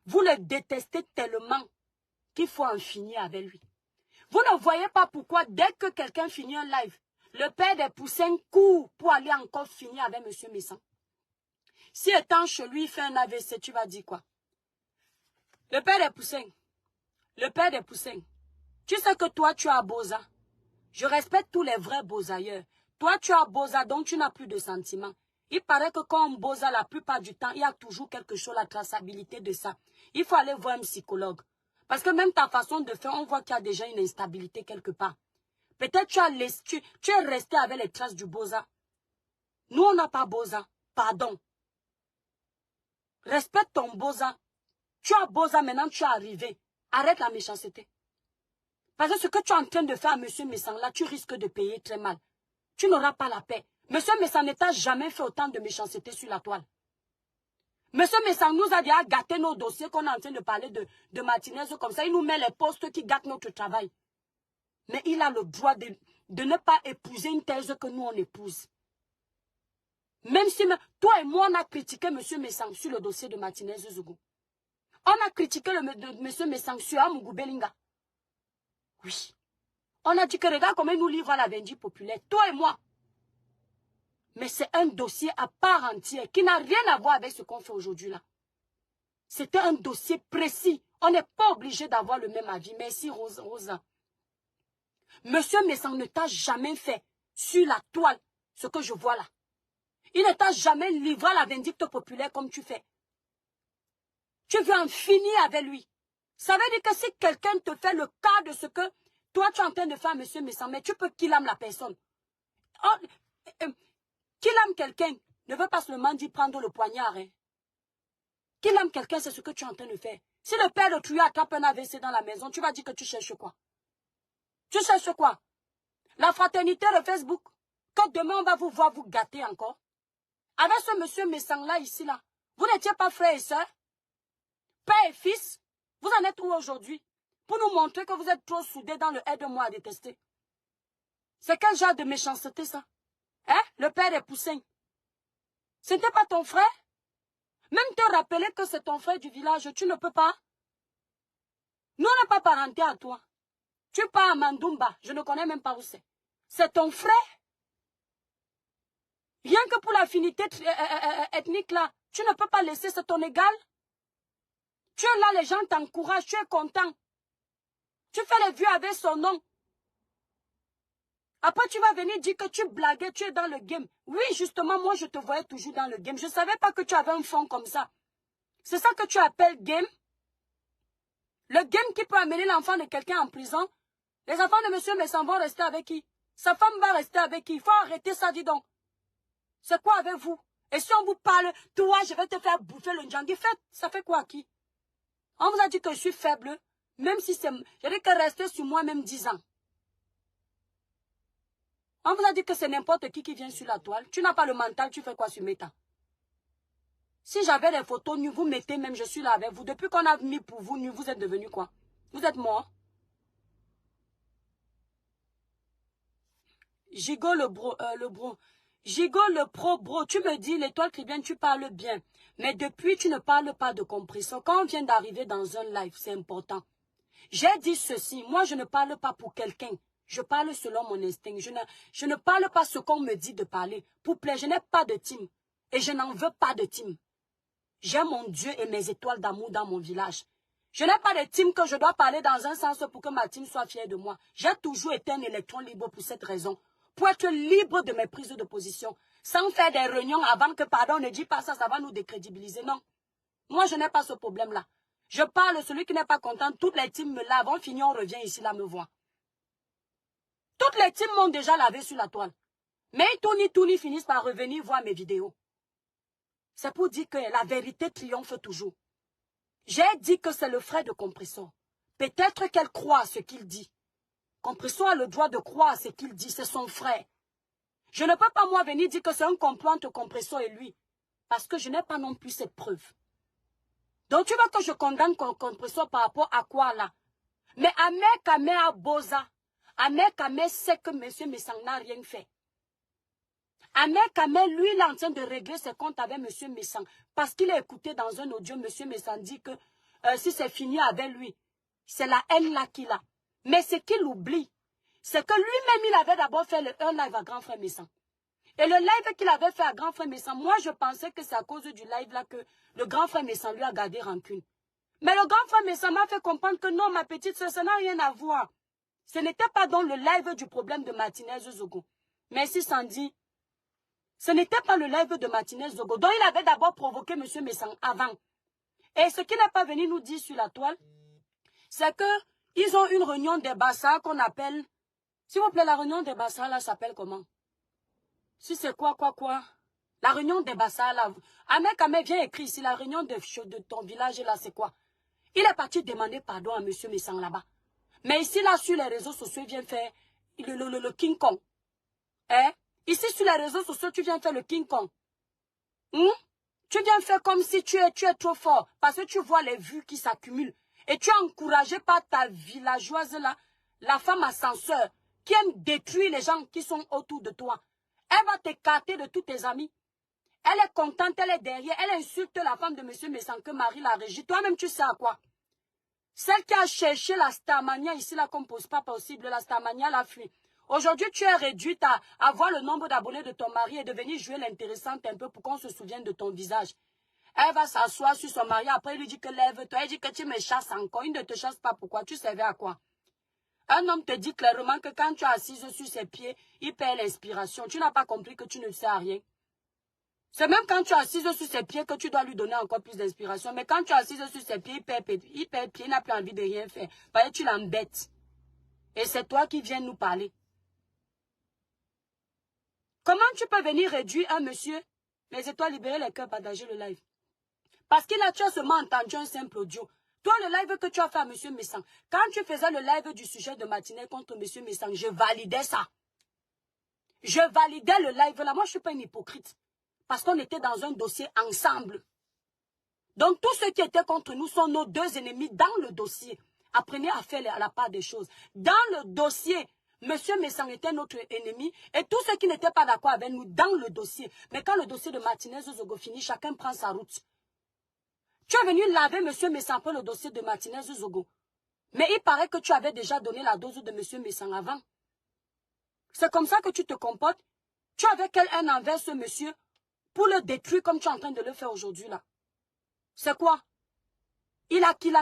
Speaker 2: Vous le détestez tellement qu'il faut en finir avec lui. Vous ne voyez pas pourquoi dès que quelqu'un finit un live, le père des poussins court pour aller encore finir avec monsieur Messan. Si étant chez lui, il fait un AVC, tu vas dire quoi? Le père des poussins, tu sais que toi, tu as Boza. Je respecte tous les vrais Bozailleurs. Toi, tu as Boza, donc tu n'as plus de sentiments. Il paraît que quand on Boza, la plupart du temps, il y a toujours quelque chose, la traçabilité de ça. Il faut aller voir un psychologue. Parce que même ta façon de faire, on voit qu'il y a déjà une instabilité quelque part. Peut-être tu es resté avec les traces du Boza. Nous, on n'a pas Boza. Pardon. Respecte ton Boza. Tu as Boza, maintenant tu es arrivé. Arrête la méchanceté. Parce que ce que tu es en train de faire à M. Messan, là, tu risques de payer très mal. Tu n'auras pas la paix. M. Messan ne t'a jamais fait autant de méchanceté sur la toile. M. Messan nous a déjà gâté nos dossiers qu'on est en train de parler de Martinez comme ça. Il nous met les postes qui gâtent notre travail. Mais il a le droit de ne pas épouser une thèse que nous, on épouse. Même si toi et moi, on a critiqué M. Messan sur le dossier de Martinez Zougou. On a critiqué M. Messan sur Amougou Belinga. Oui. On a dit que regarde comment il nous livre à la Vendi populaire. Toi et moi. Mais c'est un dossier à part entière qui n'a rien à voir avec ce qu'on fait aujourd'hui là. C'était un dossier précis. On n'est pas obligé d'avoir le même avis. Merci Rosa. Monsieur Messan ne t'a jamais fait sur la toile ce que je vois là. Il ne t'a jamais livré à la vindicte populaire comme tu fais. Tu veux en finir avec lui. Ça veut dire que si quelqu'un te fait le cas de ce que toi tu es en train de faire à monsieur Messan, mais tu peux qu'il aime la personne. Qu'il aime quelqu'un ne veut pas seulement dire prendre le poignard. Hein. Qu'il aime quelqu'un, c'est ce que tu es en train de faire. Si le père de Trouillard attrape un AVC dans la maison, tu vas dire que tu cherches quoi? Tu cherches quoi? La fraternité de Facebook. Que demain on va vous voir vous gâter encore. Avec ce monsieur Messan là, ici là, vous n'étiez pas frère et soeur? Père et fils? Vous en êtes où aujourd'hui? Pour nous montrer que vous êtes trop soudés dans le aide-moi à détester. C'est quel genre de méchanceté ça? Hein? Le père des poussins. Ce n'était pas ton frère? Même te rappeler que c'est ton frère du village, tu ne peux pas? Nous, on n'est pas parenté à toi. Tu pars à Mandoumba, je ne connais même pas où c'est. C'est ton frère? Rien que pour l'affinité ethnique là, tu ne peux pas laisser, c'est ton égal? Tu es là, les gens t'encouragent, tu es content. Tu fais les vues avec son nom. Après, tu vas venir dire que tu blaguais, tu es dans le game. Oui, justement, moi, je te voyais toujours dans le game. Je ne savais pas que tu avais un fond comme ça. C'est ça que tu appelles game? Le game qui peut amener l'enfant de quelqu'un en prison? Les enfants de monsieur Messan vont rester avec qui? Sa femme va rester avec qui? Il faut arrêter ça, dis donc. C'est quoi avec vous? Et si on vous parle, toi, je vais te faire bouffer le Ndjangui, ça fait quoi à qui? On vous a dit que je suis faible, même si c'est... Je dis que rester sur moi même 10 ans. On vous a dit que c'est n'importe qui vient sur la toile. Tu n'as pas le mental, tu fais quoi sur Meta? Si j'avais des photos nues, vous mettez même, je suis là avec vous. Depuis qu'on a mis pour vous nues, vous êtes devenu quoi? Vous êtes mort. Gigo le bro. Gigo le pro bro. Tu me dis, l'étoile Caribéenne, tu parles bien. Mais depuis, tu ne parles pas de compression. Quand on vient d'arriver dans un live, c'est important. J'ai dit ceci. Moi, je ne parle pas pour quelqu'un. Je parle selon mon instinct. Je ne parle pas ce qu'on me dit de parler. Pour plaire, je n'ai pas de team. Et je n'en veux pas de team. J'ai mon Dieu et mes étoiles d'amour dans mon village. Je n'ai pas de team que je dois parler dans un sens pour que ma team soit fière de moi. J'ai toujours été un électron libre pour cette raison. Pour être libre de mes prises de position. Sans faire des réunions avant que, pardon, ne dis pas ça, ça va nous décrédibiliser. Non. Moi, je n'ai pas ce problème-là. Je parle, celui qui n'est pas content, toutes les teams me lavent, on finit, on revient ici, là, me voir. Toutes les teams m'ont déjà lavé sur la toile. Mais Tony finissent par revenir voir mes vidéos. C'est pour dire que la vérité triomphe toujours. J'ai dit que c'est le frère de Compressor. Peut-être qu'elle croit à ce qu'il dit. Compressor a le droit de croire à ce qu'il dit, c'est son frère. Je ne peux pas, moi, venir dire que c'est un complot entre Compressor et lui. Parce que je n'ai pas non plus cette preuve. Donc tu veux que je condamne Compressor par rapport à quoi là? Mais Ahmed a Boza. Ahmed sait que M. Messang n'a rien fait. Ahmed, lui, il est en train de régler ses comptes avec M. Messang. Parce qu'il a écouté dans un audio, M. Messang dit que si c'est fini avec lui, c'est la haine là qu'il a. Mais ce qu'il oublie, c'est que lui-même, il avait d'abord fait un live à Grand Frère Messang. Et le live qu'il avait fait à Grand Frère Messang, moi, je pensais que c'est à cause du live là que le Grand Frère Messang lui a gardé rancune. Mais le Grand Frère Messang m'a fait comprendre que non, ma petite soeur, ça n'a rien à voir. Ce n'était pas dans le live du problème de Martinez Zogo. Merci Sandy. Ce n'était pas le live de Martinez Zogo, dont il avait d'abord provoqué M. Messang avant. Et ce qu'il n'est pas venu nous dire sur la toile, c'est qu'ils ont une réunion des Bassa qu'on appelle... S'il vous plaît, la réunion des Bassa, là, s'appelle comment? Si c'est quoi? La réunion des Bassa, là... Ahmed, viens écrire ici, la réunion de ton village, là, c'est quoi? Il est parti demander pardon à M. Messang là-bas. Mais ici, là, sur les réseaux sociaux, il vient faire le King Kong. Hein? Ici, sur les réseaux sociaux, tu viens faire le King Kong. Tu viens faire comme si tu es trop fort. Parce que tu vois les vues qui s'accumulent. Et tu es encouragé par ta villageoise là, la femme ascenseur, qui aime détruire les gens qui sont autour de toi. Elle va t'écarter de tous tes amis. Elle est contente, elle est derrière. Elle insulte la femme de M. Messang que Marie la régie. Toi-même, tu sais à quoi? Celle qui a cherché la Starmania ici, là, qu'on ne pose pas possible, la Starmania l'a fui. Aujourd'hui, tu es réduite à voir le nombre d'abonnés de ton mari et de venir jouer l'intéressante un peu pour qu'on se souvienne de ton visage. Elle va s'asseoir sur son mari, après il lui dit que lève-toi, elle dit que tu me chasses encore. Il ne te chasse pas, pourquoi? Tu servais à quoi? Un homme te dit clairement que quand tu es assise sur ses pieds, il perd l'inspiration. Tu n'as pas compris que tu ne sais à rien. C'est même quand tu es assise sur ses pieds que tu dois lui donner encore plus d'inspiration. Mais quand tu es assise sur ses pieds, il perd pied, il n'a plus envie de rien faire. Parce que tu l'embêtes. Et c'est toi qui viens nous parler. Comment tu peux venir réduire un monsieur, les étoiles libérées, les cœurs, partager le live? Parce qu'il a, tu as seulement entendu un simple audio. Toi, le live que tu as fait à M. Messang, quand tu faisais le live du sujet de matinée contre M. Messang, je validais ça. Je validais le live là. Moi, je ne suis pas une hypocrite. Parce qu'on était dans un dossier ensemble. Donc, tous ceux qui étaient contre nous sont nos deux ennemis dans le dossier. Apprenez à faire à la part des choses. Dans le dossier, M. Messang était notre ennemi. Et tous ceux qui n'étaient pas d'accord avec nous dans le dossier. Mais quand le dossier de Martinez Zogo finit, chacun prend sa route. Tu es venu laver M. Messang pour le dossier de Martinez Zogo. Mais il paraît que tu avais déjà donné la dose de M. Messang avant. C'est comme ça que tu te comportes. Tu avais quelle haine envers ce monsieur pour le détruire comme tu es en train de le faire aujourd'hui là. C'est quoi? Il a qu'il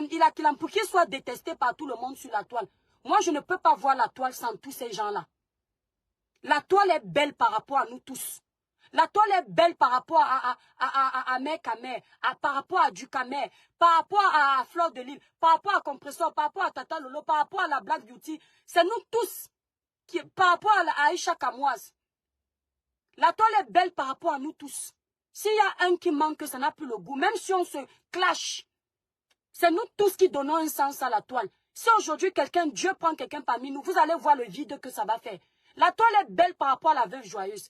Speaker 2: pour qu'il soit détesté par tout le monde sur la toile. Moi, je ne peux pas voir la toile sans tous ces gens-là. La toile est belle par rapport à nous tous. La toile est belle par rapport à Mère Camère, par rapport à Ducamère, par rapport à Fleur de Lille, par rapport à Compressor, par rapport à Tata Lolo, par rapport à la Black Beauty. C'est nous tous, par rapport à Aïcha Kamoise. La toile est belle par rapport à nous tous. S'il y a un qui manque, ça n'a plus le goût. Même si on se clash, c'est nous tous qui donnons un sens à la toile. Si aujourd'hui Dieu prend quelqu'un parmi nous, vous allez voir le vide que ça va faire. La toile est belle par rapport à la veuve joyeuse.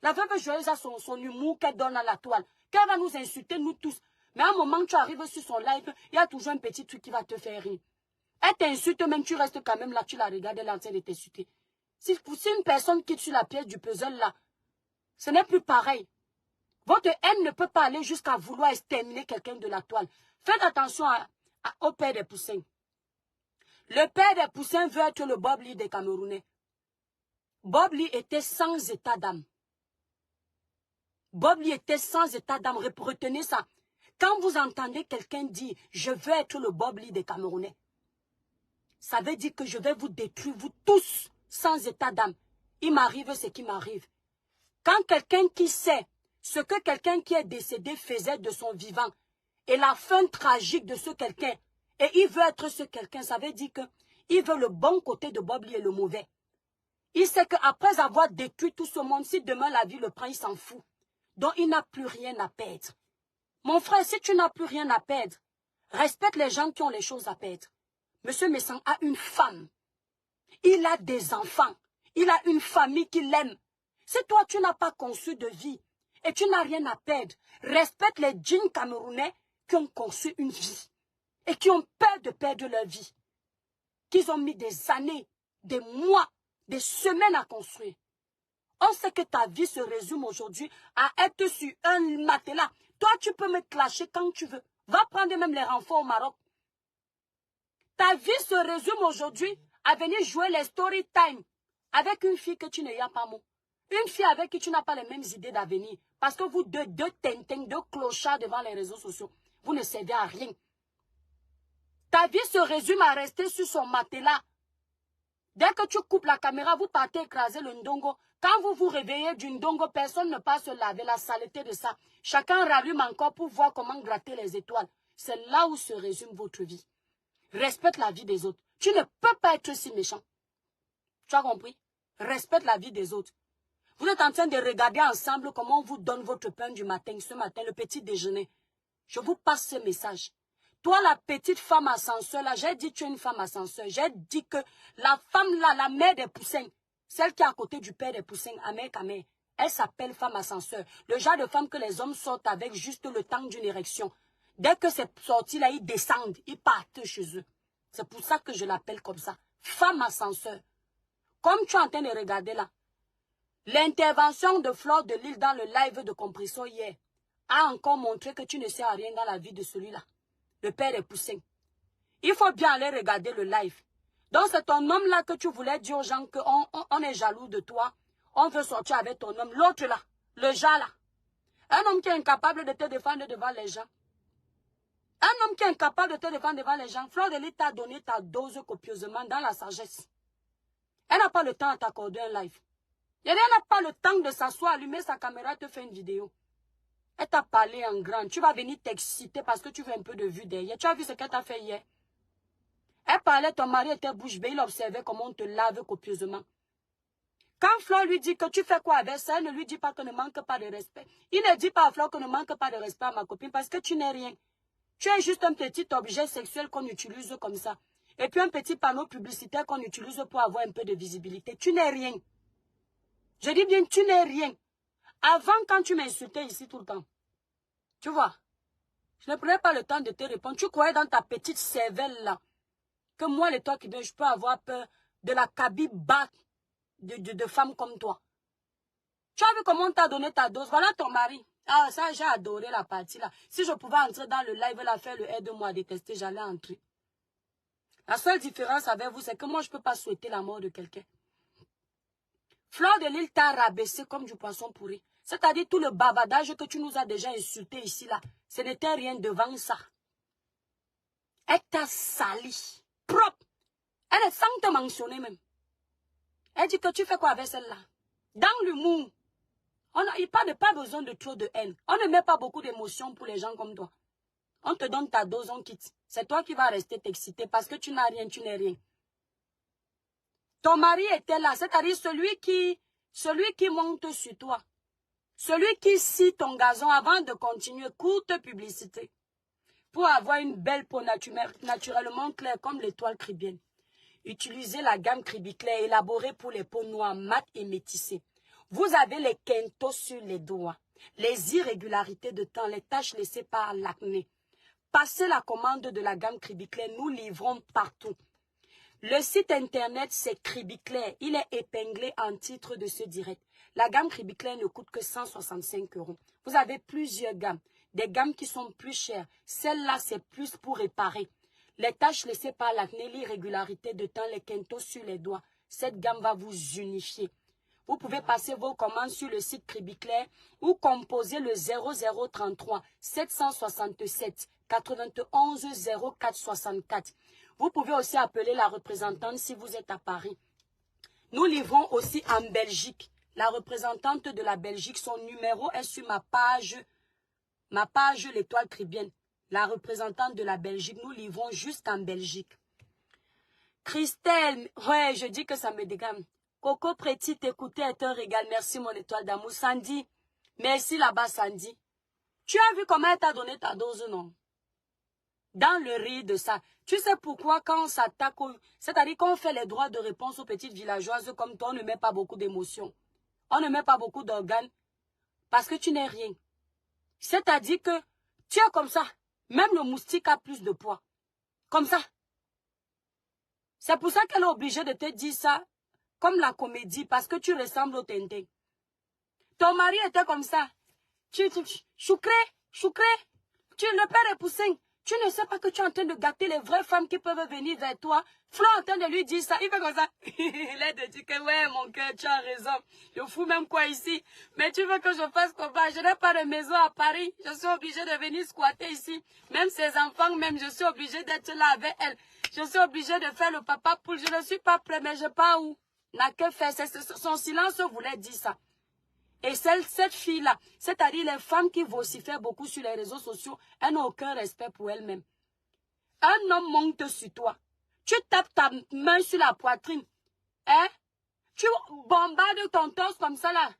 Speaker 2: La veuve joyeuse a son humour qu'elle donne à la toile. Qu'elle va nous insulter, nous tous. Mais à un moment, tu arrives sur son live, il y a toujours un petit truc qui va te faire rire. Elle t'insulte, même tu restes quand même là, tu la regardes, elle est en train de t'insulter. Si une personne quitte sur la pièce du puzzle là, ce n'est plus pareil. Votre haine ne peut pas aller jusqu'à vouloir exterminer quelqu'un de la toile. Faites attention au père des poussins. Le père des poussins veut être le Bob Lee des Camerounais. Bob Lee était sans état d'âme. Bob Lee était sans état d'âme. Retenez ça. Quand vous entendez quelqu'un dire « Je veux être le Bob Lee des Camerounais », ça veut dire que je vais vous détruire, vous tous, sans état d'âme. Il m'arrive ce qui m'arrive. Quand quelqu'un qui sait ce que quelqu'un qui est décédé faisait de son vivant et la fin tragique de ce quelqu'un, et il veut être ce quelqu'un, ça veut dire qu'il veut le bon côté de Bob Lee et le mauvais. Il sait qu'après avoir détruit tout ce monde, si demain la vie le prend, il s'en fout. Donc il n'a plus rien à perdre. Mon frère, si tu n'as plus rien à perdre, respecte les gens qui ont les choses à perdre. Monsieur Messan a une femme. Il a des enfants. Il a une famille qui l'aime. Si toi, tu n'as pas conçu de vie et tu n'as rien à perdre, respecte les djinns camerounais qui ont conçu une vie et qui ont peur de perdre leur vie. Qu'ils ont mis des années, des mois, des semaines à construire. On sait que ta vie se résume aujourd'hui à être sur un matelas. Toi, tu peux me clasher quand tu veux. Va prendre même les renforts au Maroc. Ta vie se résume aujourd'hui à venir jouer les story time avec une fille que tu n'as pas mot. Une fille avec qui tu n'as pas les mêmes idées d'avenir. Parce que vous deux tintins, deux clochards devant les réseaux sociaux, vous ne servez à rien. Ta vie se résume à rester sur son matelas. Dès que tu coupes la caméra, vous partez écraser le ndongo. Quand vous vous réveillez du ndongo, personne ne passe se laver, la saleté de ça. Chacun rallume encore pour voir comment gratter les étoiles. C'est là où se résume votre vie. Respecte la vie des autres. Tu ne peux pas être si méchant. Tu as compris? Respecte la vie des autres. Vous êtes en train de regarder ensemble comment on vous donne votre pain du matin, ce matin, le petit déjeuner. Je vous passe ce message. Toi, la petite femme ascenseur, là, j'ai dit tu es une femme ascenseur. J'ai dit que la femme là, la mère des poussins, celle qui est à côté du père des poussins, Amère Camère, elle s'appelle femme ascenseur. Le genre de femme que les hommes sortent avec juste le temps d'une érection. Dès que c'est sorti là, ils descendent, ils partent chez eux. C'est pour ça que je l'appelle comme ça. Femme ascenseur. Comme tu es en train de regarder là, l'intervention de Fleur de Lille dans le live de Compressor hier a encore montré que tu ne sais à rien dans la vie de celui-là. Le père des poussins. Il faut bien aller regarder le live. Donc c'est ton homme là que tu voulais dire aux gens qu'on est jaloux de toi. On veut sortir avec ton homme. L'autre là, le genre là. Un homme qui est incapable de te défendre devant les gens. Un homme qui est incapable de te défendre devant les gens. Fleur de Lille t'a donné ta dose copieusement dans la sagesse. Elle n'a pas le temps de t'accorder un live. Elle n'a pas le temps de s'asseoir, allumer sa caméra, te faire une vidéo. Elle t'a parlé en grand. Tu vas venir t'exciter parce que tu veux un peu de vue derrière. Tu as vu ce qu'elle t'a fait hier? Elle parlait, ton mari était bouche bée, il observait comment on te lave copieusement. Quand Fleur lui dit que tu fais quoi avec ça, elle ne lui dit pas que ne manque pas de respect. Il ne dit pas à Fleur que ne manque pas de respect à ma copine parce que tu n'es rien. Tu es juste un petit objet sexuel qu'on utilise comme ça. Et puis un petit panneau publicitaire qu'on utilise pour avoir un peu de visibilité. Tu n'es rien. Je dis bien, tu n'es rien. Avant, quand tu m'insultais ici tout le temps, tu vois, je ne prenais pas le temps de te répondre. Tu croyais dans ta petite cervelle là, que moi, les toi qui viens, je peux avoir peur de la cabine bas de femmes comme toi. Tu as vu comment on t'a donné ta dose? Voilà ton mari. Ah, ça, j'ai adoré la partie là. Si je pouvais entrer dans le live, là, faire le aide-moi à détester, j'allais entrer. La seule différence avec vous, c'est que moi, je ne peux pas souhaiter la mort de quelqu'un. Fleur de Lille t'a rabaissé comme du poisson pourri. C'est-à-dire tout le bavardage que tu nous as déjà insulté ici, là. Ce n'était rien devant ça. Elle t'a sali. Propre. Elle est sans te mentionner même. Elle dit que tu fais quoi avec celle-là? Dans l'humour. On n'a pas besoin de trop de haine. On ne met pas beaucoup d'émotions pour les gens comme toi. On te donne ta dose, on quitte. C'est toi qui vas rester t'exciter parce que tu n'as rien, tu n'es rien. Ton mari était là, c'est-à-dire celui qui monte sur toi. Celui qui scie ton gazon avant de continuer, courte publicité. Pour avoir une belle peau naturellement claire comme l'étoile cribienne. Utilisez la gamme Cribiclair élaborée pour les peaux noires, mates et métissées. Vous avez les quintos sur les doigts, les irrégularités de temps, les taches laissées par l'acné. Passez la commande de la gamme Cribiclair, nous livrons partout. Le site internet, c'est Cribiclair. Il est épinglé en titre de ce direct. La gamme Cribiclair ne coûte que 165 €. Vous avez plusieurs gammes. Des gammes qui sont plus chères. Celle-là, c'est plus pour réparer. Les taches laissées par l'acné, l'irrégularité de temps, les quintos sur les doigts. Cette gamme va vous unifier. Vous pouvez passer vos commandes sur le site Cribiclair ou composer le 0033 767 91 04 64. Vous pouvez aussi appeler la représentante si vous êtes à Paris. Nous livrons aussi en Belgique. La représentante de la Belgique, son numéro est sur ma page l'étoile cribienne. La représentante de la Belgique, nous livrons jusqu'en Belgique. Christelle, ouais, je dis que ça me dégame. Coco Préti, t'écouter est un régal. Merci mon étoile d'amour. Sandy, merci là-bas Sandy. Tu as vu comment elle t'a donné ta dose, non? Dans le rire de ça. Tu sais pourquoi quand on s'attaque, c'est-à-dire quand on fait les droits de réponse aux petites villageoises comme toi, on ne met pas beaucoup d'émotions. On ne met pas beaucoup d'organes. Parce que tu n'es rien. C'est-à-dire que tu es comme ça. Même le moustique a plus de poids. Comme ça. C'est pour ça qu'elle est obligée de te dire ça comme la comédie, parce que tu ressembles au Tintin. Ton mari était comme ça. Choucré, le père est poussé. Tu ne sais pas que tu es en train de gâter les vraies femmes qui peuvent venir vers toi. Flo est en train de lui dire ça. Il fait comme ça. Il est de dire que ouais, mon cœur, tu as raison. Je fous même quoi ici. Mais tu veux que je fasse quoi? Je n'ai pas de maison à Paris. Je suis obligée de venir squatter ici. Même ses enfants, même, je suis obligée d'être là avec elle. Je suis obligée de faire le papa poule. Je ne suis pas prêt, mais je pars où? N'a que faire. Son silence voulait dire ça. Et cette fille-là, c'est-à-dire les femmes qui vocifèrent beaucoup sur les réseaux sociaux, elles n'ont aucun respect pour elles-mêmes. Un homme monte sur toi. Tu tapes ta main sur la poitrine. Hein? Tu bombardes ton torse comme ça là,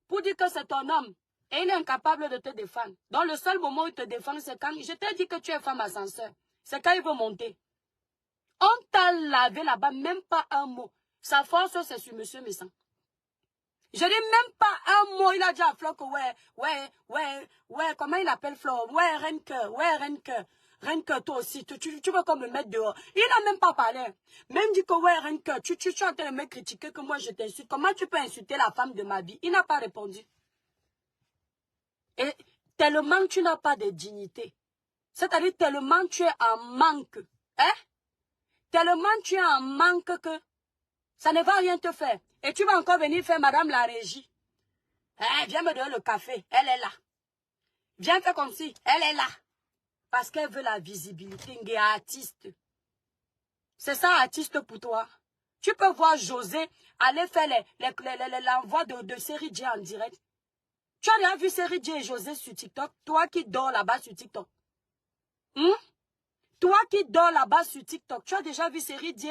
Speaker 2: pour dire que c'est ton homme. Et il est incapable de te défendre. Donc le seul moment où il te défend, c'est quand... Je t'ai dit que tu es femme ascenseur. C'est quand il veut monter. On t'a lavé là-bas, même pas un mot. Sa force, c'est sur Monsieur Messan. Je dis même pas un mot, il a dit à Flo que ouais, comment il appelle Flo? Ouais, Renke, toi aussi, tu veux comme me mettre dehors. Il n'a même pas parlé. Même dit que ouais, Renke, tu es en train de me critiquer que moi je t'insulte. Comment tu peux insulter la femme de ma vie? Il n'a pas répondu. Et tellement tu n'as pas de dignité. C'est-à-dire tellement tu es en manque. Hein? Tellement tu es en manque que ça ne va rien te faire. Et tu vas encore venir faire madame la régie. Eh, viens me donner le café. Elle est là. Viens faire comme si. Elle est là. Parce qu'elle veut la visibilité. Elle est artiste. C'est ça, artiste pour toi. Tu peux voir José aller faire l'envoi de Série J en direct. Tu as déjà vu Série J et José sur TikTok? Toi qui dors là-bas sur TikTok. Toi qui dors là-bas sur TikTok. Tu as déjà vu Série J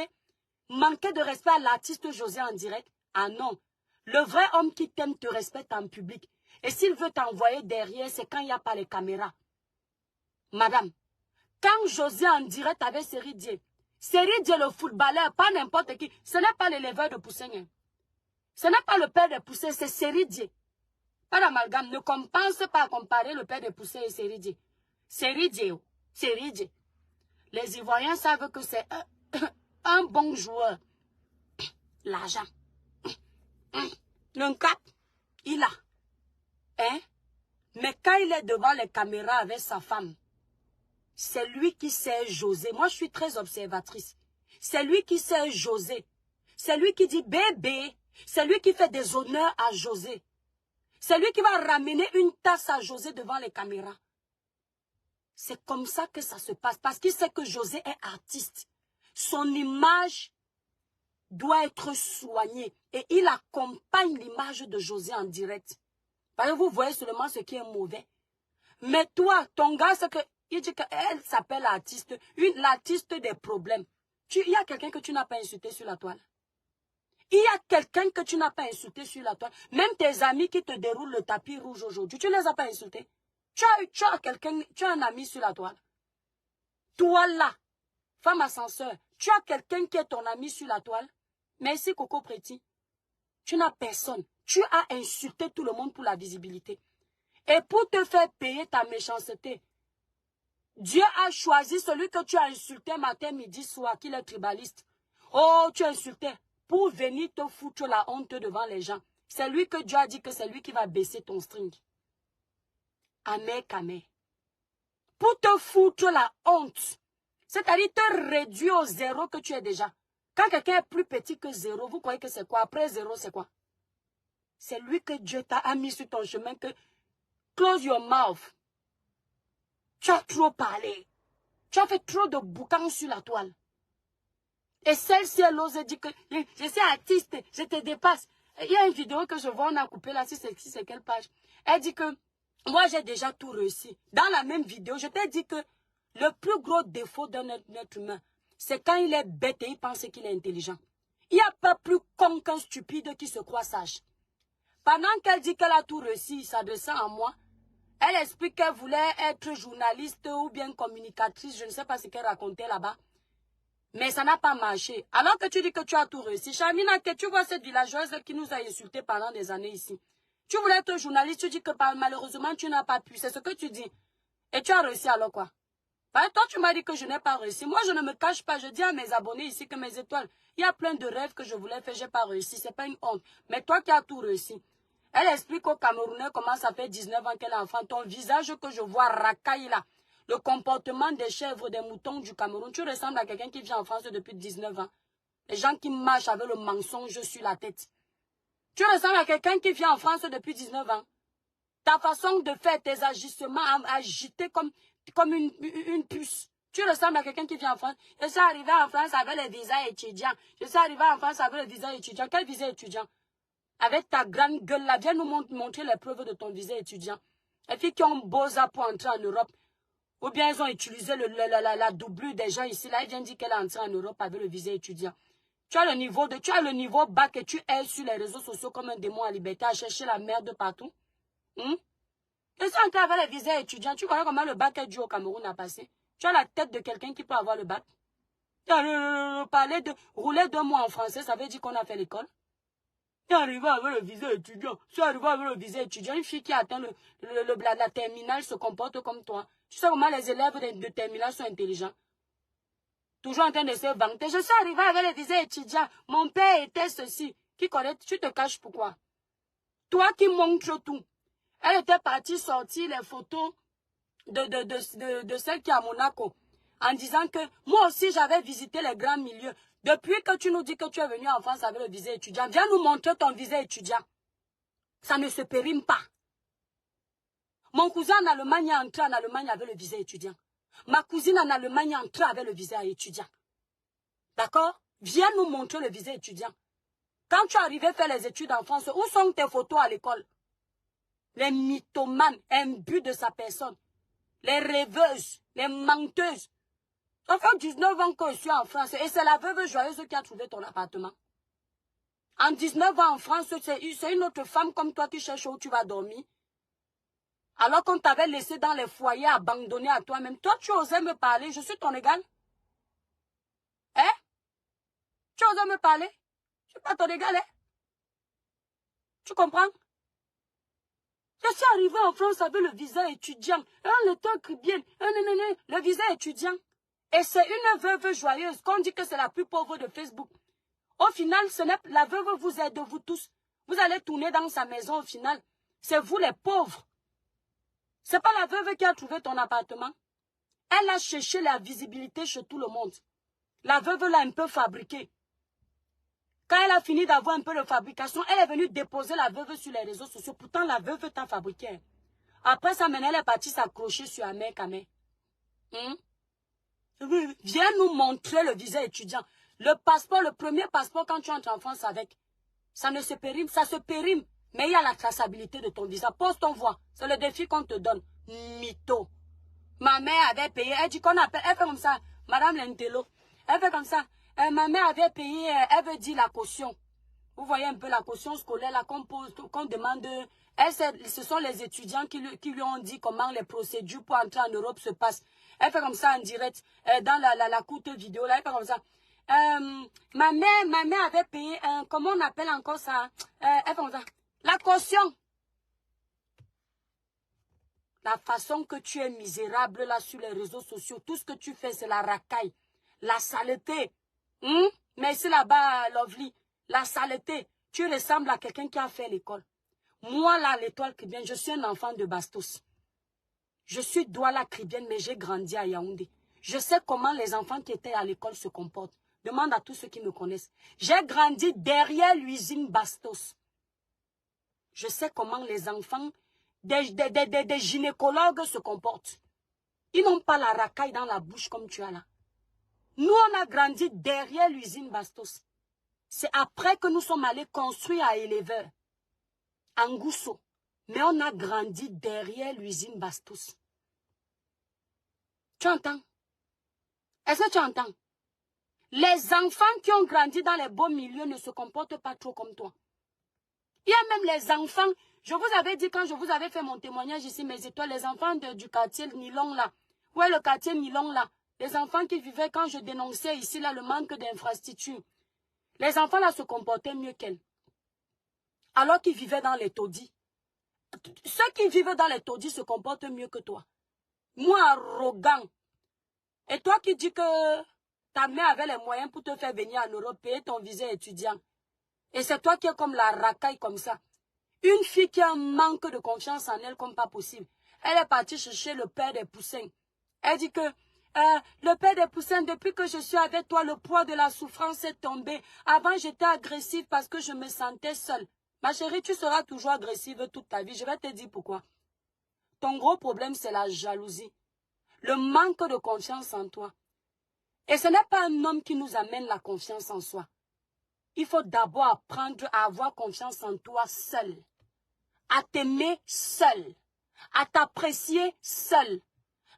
Speaker 2: manquer de respect à l'artiste José en direct? Ah non. Le vrai homme qui t'aime te respecte en public. Et s'il veut t'envoyer derrière, c'est quand il n'y a pas les caméras. Madame, quand José en direct avec Série J, le footballeur, pas n'importe qui, ce n'est pas l'éleveur de poussins. Ce n'est pas le père de poussins, c'est Série J. Pas d'amalgame, ne compense pas à comparer le père de poussins et Série J. Série J. Les Ivoiriens savent que c'est un bon joueur. L'argent. Le cap, il a. Hein? Mais quand il est devant les caméras avec sa femme, c'est lui qui sait José. Moi, je suis très observatrice. C'est lui qui sait José. C'est lui qui dit bébé. C'est lui qui fait des honneurs à José. C'est lui qui va ramener une tasse à José devant les caméras. C'est comme ça que ça se passe. Parce qu'il sait que José est artiste. Son image doit être soignée. Et il accompagne l'image de José en direct. Parce que vous voyez seulement ce qui est mauvais. Mais toi, ton gars, c'est que, il dit qu'elle s'appelle l'artiste, l'artiste des problèmes. Il y a quelqu'un que tu n'as pas insulté sur la toile. Il y a quelqu'un que tu n'as pas insulté sur la toile. Même tes amis qui te déroulent le tapis rouge aujourd'hui, tu ne les as pas insultés. Tu as un ami sur la toile. Toi là, femme ascenseur, tu as quelqu'un qui est ton ami sur la toile. Merci Coco Préti. Tu n'as personne. Tu as insulté tout le monde pour la visibilité. Et pour te faire payer ta méchanceté, Dieu a choisi celui que tu as insulté matin, midi, soir, qu'il est tribaliste. Oh, tu as insulté pour venir te foutre la honte devant les gens. C'est lui que Dieu a dit que c'est lui qui va baisser ton string. Amen, amen. Pour te foutre la honte. C'est-à-dire te réduire au zéro que tu es déjà. Quand quelqu'un est plus petit que zéro, vous croyez que c'est quoi? Après zéro, c'est quoi? C'est lui que Dieu t'a mis sur ton chemin que... Close your mouth. Tu as trop parlé. Tu as fait trop de boucans sur la toile. Et celle-ci, elle ose dire que je suis artiste, je te dépasse. Il y a une vidéo que je vois, on a coupé là, si c'est quelle page. Elle dit que moi, j'ai déjà tout réussi. Dans la même vidéo, je t'ai dit que le plus gros défaut d'un être humain, c'est quand il est bête et il pense qu'il est intelligent. Il n'y a pas plus con qu'un stupide qui se croit sage. Pendant qu'elle dit qu'elle a tout réussi, s'adressant à moi, elle explique qu'elle voulait être journaliste ou bien communicatrice, je ne sais pas ce qu'elle racontait là-bas. Mais ça n'a pas marché. Alors que tu dis que tu as tout réussi. Chamina, que tu vois cette villageoise qui nous a insultés pendant des années ici. Tu voulais être journaliste, tu dis que malheureusement tu n'as pas pu. C'est ce que tu dis. Et tu as réussi alors quoi? Bah, toi tu m'as dit que je n'ai pas réussi. Moi je ne me cache pas. Je dis à mes abonnés ici que mes étoiles, il y a plein de rêves que je voulais faire, je n'ai pas réussi. Ce n'est pas une honte. Mais toi qui as tout réussi. Elle explique au Camerounais comment ça fait 19 ans qu'elle est enfant. Ton visage que je vois racaille là. Le comportement des chèvres, des moutons du Cameroun. Tu ressembles à quelqu'un qui vient en France depuis 19 ans. Les gens qui marchent avec le mensonge sur la tête. Tu ressembles à quelqu'un qui vient en France depuis 19 ans. Ta façon de faire tes agissements agités comme une puce. Tu ressembles à quelqu'un qui vient en France. Je suis arrivé en France avec le visa étudiant. Je suis arrivé en France avec le visa étudiant. Quel visa étudiant? Avec ta grande gueule là, viens nous montrer les preuves de ton visa étudiant. Les filles qui ont beau ça pour entrer en Europe. Ou bien ils ont utilisé la doublure des gens ici. Là, ils viennent dire qu'elle est entrée en Europe avec le visa étudiant. Tu as le niveau bac et tu es sur les réseaux sociaux comme un démon à liberté à chercher la merde partout. Je suis entrée avec le visa étudiant. Tu connais comment le bac est dû au Cameroun à passer? Tu as la tête de quelqu'un qui peut avoir le bac. Rouler 2 mois en français, ça veut dire qu'on a fait l'école. Tu es arrivé avec le visa étudiant. Tu es arrivé avec le visa étudiant. Une fille qui atteint la terminale se comporte comme toi. Tu sais comment les élèves de terminale sont intelligents. Toujours en train de se vanter. Je suis arrivé avec le visa étudiant. Mon père était ceci. Qui connaît? Tu te caches pourquoi? Toi qui montres tout. Elle était partie sortir les photos de celle qui est à Monaco. En disant que moi aussi j'avais visité les grands milieux. Depuis que tu nous dis que tu es venu en France avec le visa étudiant, viens nous montrer ton visa étudiant. Ça ne se périme pas. Mon cousin en Allemagne est entré en Allemagne avec le visa étudiant. Ma cousine en Allemagne est entrée avec le visa étudiant. D'accord? Viens nous montrer le visa étudiant. Quand tu es arrivé faire les études en France, où sont tes photos à l'école? Les mythomanes, imbus de sa personne. Les rêveuses, les menteuses. Ça fait 19 ans que je suis en France et c'est la veuve joyeuse qui a trouvé ton appartement. En 19 ans en France, c'est une autre femme comme toi qui cherche où tu vas dormir. Alors qu'on t'avait laissé dans les foyers abandonnés à toi-même. Toi, tu osais me parler, je suis ton égal. Hein? Tu osais me parler? Je suis pas ton égal, hein? Tu comprends? Je suis arrivé en France avec le visa étudiant. Le temps bien. Le visa étudiant. Et c'est une veuve joyeuse qu'on dit que c'est la plus pauvre de Facebook. Au final, la veuve vous aide, vous tous. Vous allez tourner dans sa maison au final. C'est vous les pauvres. C'est pas la veuve qui a trouvé ton appartement. Elle a cherché la visibilité chez tout le monde. La veuve l'a un peu fabriquée. Quand elle a fini d'avoir un peu de fabrication, elle est venue déposer la veuve sur les réseaux sociaux. Pourtant, la veuve t'a fabriqué. Après ça, maintenant, elle est partie s'accrocher sur un mec à mec. Viens nous montrer le visa étudiant. Le passeport, le premier passeport quand tu entres en France avec. Ça ne se périme, ça se périme. Mais il y a la traçabilité de ton visa. Pose ton voix. C'est le défi qu'on te donne. Mytho. Ma mère avait payé. Elle dit qu'on appelle. Elle fait comme ça. Madame Lentello. Elle fait comme ça. Ma mère avait payé. Elle veut dire la caution. Vous voyez un peu la caution scolaire là qu'on pose, qu'on demande. Ce sont les étudiants qui lui ont dit comment les procédures pour entrer en Europe se passent. Elle fait comme ça en direct. Dans la courte vidéo là. Elle fait comme ça. Ma mère avait payé. Comment on appelle encore ça? Elle fait comme ça. La caution. La façon que tu es misérable là sur les réseaux sociaux, tout ce que tu fais, c'est la racaille, la saleté. Mais ici là-bas, Lovely, la saleté. Tu ressembles à quelqu'un qui a fait l'école. Moi là, l'étoile Caribbeenne, je suis un enfant de Bastos. Je suis Douala Caribbeenne, mais j'ai grandi à Yaoundé. Je sais comment les enfants qui étaient à l'école se comportent. Demande à tous ceux qui me connaissent. J'ai grandi derrière l'usine Bastos. Je sais comment les enfants des gynécologues se comportent. Ils n'ont pas la racaille dans la bouche comme tu as là. Nous, on a grandi derrière l'usine Bastos. C'est après que nous sommes allés construire à Éleveur, en Gousso. Mais on a grandi derrière l'usine Bastos. Tu entends? Est-ce que tu entends? Les enfants qui ont grandi dans les beaux milieux ne se comportent pas trop comme toi. Il y a même les enfants, je vous avais dit quand je vous avais fait mon témoignage ici, mes étoiles, les enfants du quartier Nilong là. Ouais, le quartier Nilong là. Les enfants qui vivaient quand je dénonçais ici là le manque d'infrastructures. Les enfants là se comportaient mieux qu'elles. Alors qu'ils vivaient dans les taudis. Ceux qui vivent dans les taudis se comportent mieux que toi. Moi, arrogant. Et toi qui dis que ta mère avait les moyens pour te faire venir en Europe, payer ton visa étudiant. Et c'est toi qui es comme la racaille comme ça. Une fille qui a un manque de confiance en elle comme pas possible. Elle est partie chercher le père des poussins. Elle dit que le père des poussins, depuis que je suis avec toi, le poids de la souffrance est tombé. Avant, j'étais agressive parce que je me sentais seule. Ma chérie, tu seras toujours agressive toute ta vie. Je vais te dire pourquoi. Ton gros problème, c'est la jalousie. Le manque de confiance en toi. Et ce n'est pas un homme qui nous amène la confiance en soi. Il faut d'abord apprendre à avoir confiance en toi seul. À t'aimer seul. À t'apprécier seul.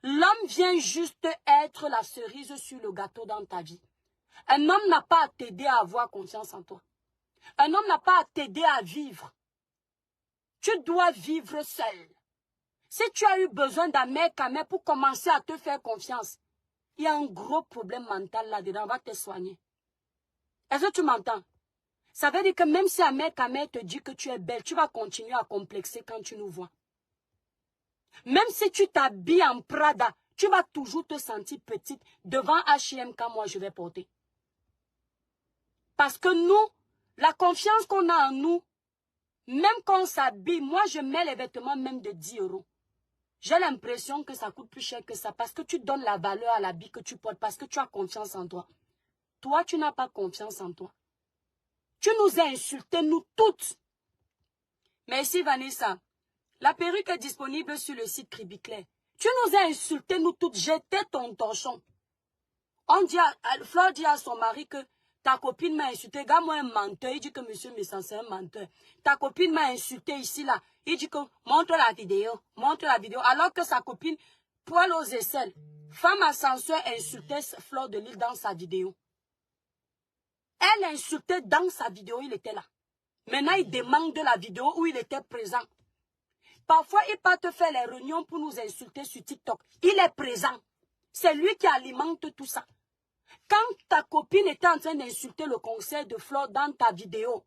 Speaker 2: L'homme vient juste être la cerise sur le gâteau dans ta vie. Un homme n'a pas à t'aider à avoir confiance en toi. Un homme n'a pas à t'aider à vivre. Tu dois vivre seul. Si tu as eu besoin d'un mec à mec pour commencer à te faire confiance, il y a un gros problème mental là-dedans, on va te soigner. Est-ce que tu m'entends? Ça veut dire que même si un mec à mec te dit que tu es belle, tu vas continuer à complexer quand tu nous vois. Même si tu t'habilles en Prada, tu vas toujours te sentir petite devant H&M quand moi je vais porter. Parce que nous, la confiance qu'on a en nous, même quand on s'habille, moi je mets les vêtements même de 10 €. J'ai l'impression que ça coûte plus cher que ça parce que tu donnes la valeur à l'habit que tu portes parce que tu as confiance en toi. Toi, tu n'as pas confiance en toi. Tu nous as insultés, nous toutes. Merci Vanessa. La perruque est disponible sur le site Cribiclair. Tu nous as insultés, nous toutes. J'étais ton torchon. Flore dit à son mari que ta copine m'a insulté. Regarde-moi un menteur. Il dit que monsieur Messan, c'est un menteur. Ta copine m'a insulté ici, là. Il dit que montre la vidéo. Montre la vidéo. Alors que sa copine, poil aux aisselles. Femme à censeur insultait Flore de Lille dans sa vidéo. Elle insultait dans sa vidéo, il était là. Maintenant, il demande de la vidéo où il était présent. Parfois, il part te faire les réunions pour nous insulter sur TikTok. Il est présent. C'est lui qui alimente tout ça. Quand ta copine était en train d'insulter le conseil de Flore dans ta vidéo,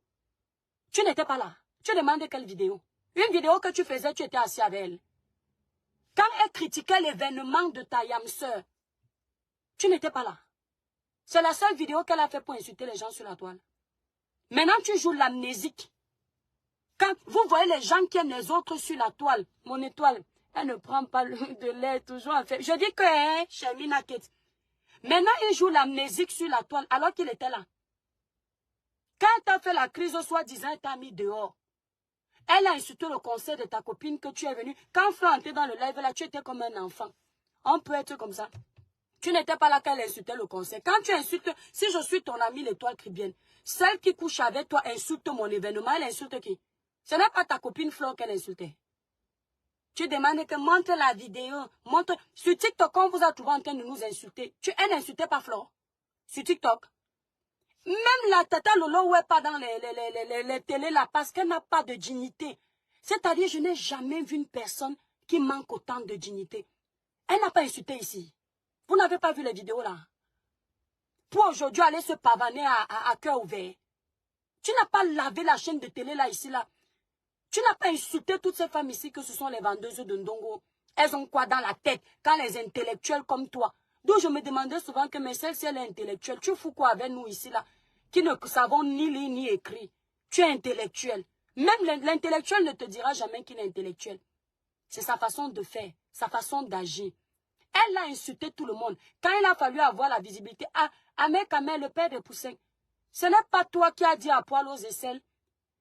Speaker 2: tu n'étais pas là. Tu demandais quelle vidéo? Une vidéo que tu faisais, tu étais assis avec elle. Quand elle critiquait l'événement de ta yam sœur, tu n'étais pas là. C'est la seule vidéo qu'elle a fait pour insulter les gens sur la toile. Maintenant, tu joues l'amnésique. Quand vous voyez les gens qui aiment les autres sur la toile, mon étoile, elle ne prend pas de lait toujours en fait. Je dis que, hein, Shermina Kate. Maintenant, il joue l'amnésique sur la toile alors qu'il était là. Quand tu as fait la crise, soi-disant, elle t'a mis dehors. Elle a insulté le conseil de ta copine que tu es venu. Quand Flore entrait dans le live, là, tu étais comme un enfant. On peut être comme ça. Tu n'étais pas là quand elle insultait le conseil. Quand tu insultes, si je suis ton amie, l'étoile Caribbeenne, celle qui couche avec toi insulte mon événement, elle insulte qui? Ce n'est pas ta copine Flore qu'elle insultait. Tu demandes que montre la vidéo, montre. Sur TikTok, quand on vous a trouvé en train de nous insulter, elle n'insultait pas Flore. Sur TikTok. Même la tata Lolo, ouais, pas dans les télés là, parce qu'elle n'a pas de dignité. C'est-à-dire, je n'ai jamais vu une personne qui manque autant de dignité. Elle n'a pas insulté ici. Vous n'avez pas vu les vidéos là. Pour aujourd'hui aller se pavaner à cœur ouvert. Tu n'as pas lavé la chaîne de télé là, ici là. Tu n'as pas insulté toutes ces femmes ici que ce sont les vendeuses de Ndongo. Elles ont quoi dans la tête quand les intellectuels comme toi. Donc je me demandais souvent que mais celle-ci elle est intellectuelle. Tu fous quoi avec nous ici là? Qui ne savons ni lire ni écrire. Tu es intellectuel. Même l'intellectuel ne te dira jamais qu'il est intellectuel. C'est sa façon de faire, sa façon d'agir. Elle a insulté tout le monde. Quand il a fallu avoir la visibilité, Ahmed Kamel, le père des poussins, ce n'est pas toi qui as dit à Poil aux aisselles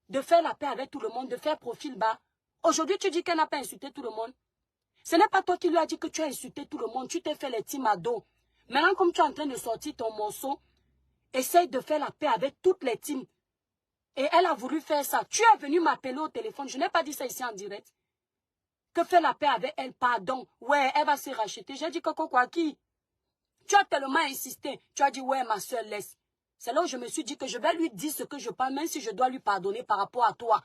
Speaker 2: de faire la paix avec tout le monde, de faire profil bas. Aujourd'hui, tu dis qu'elle n'a pas insulté tout le monde. Ce n'est pas toi qui lui as dit que tu as insulté tout le monde. Tu t'es fait les teams à dos. Maintenant, comme tu es en train de sortir ton morceau, essaye de faire la paix avec toutes les teams. Et elle a voulu faire ça. Tu es venu m'appeler au téléphone. Je n'ai pas dit ça ici en direct. Que faire la paix avec elle, pardon. Ouais, elle va se racheter. J'ai dit quoi qui? Tu as tellement insisté. Tu as dit, ouais, ma soeur, laisse. C'est là où je me suis dit que je vais lui dire ce que je pense, même si je dois lui pardonner par rapport à toi.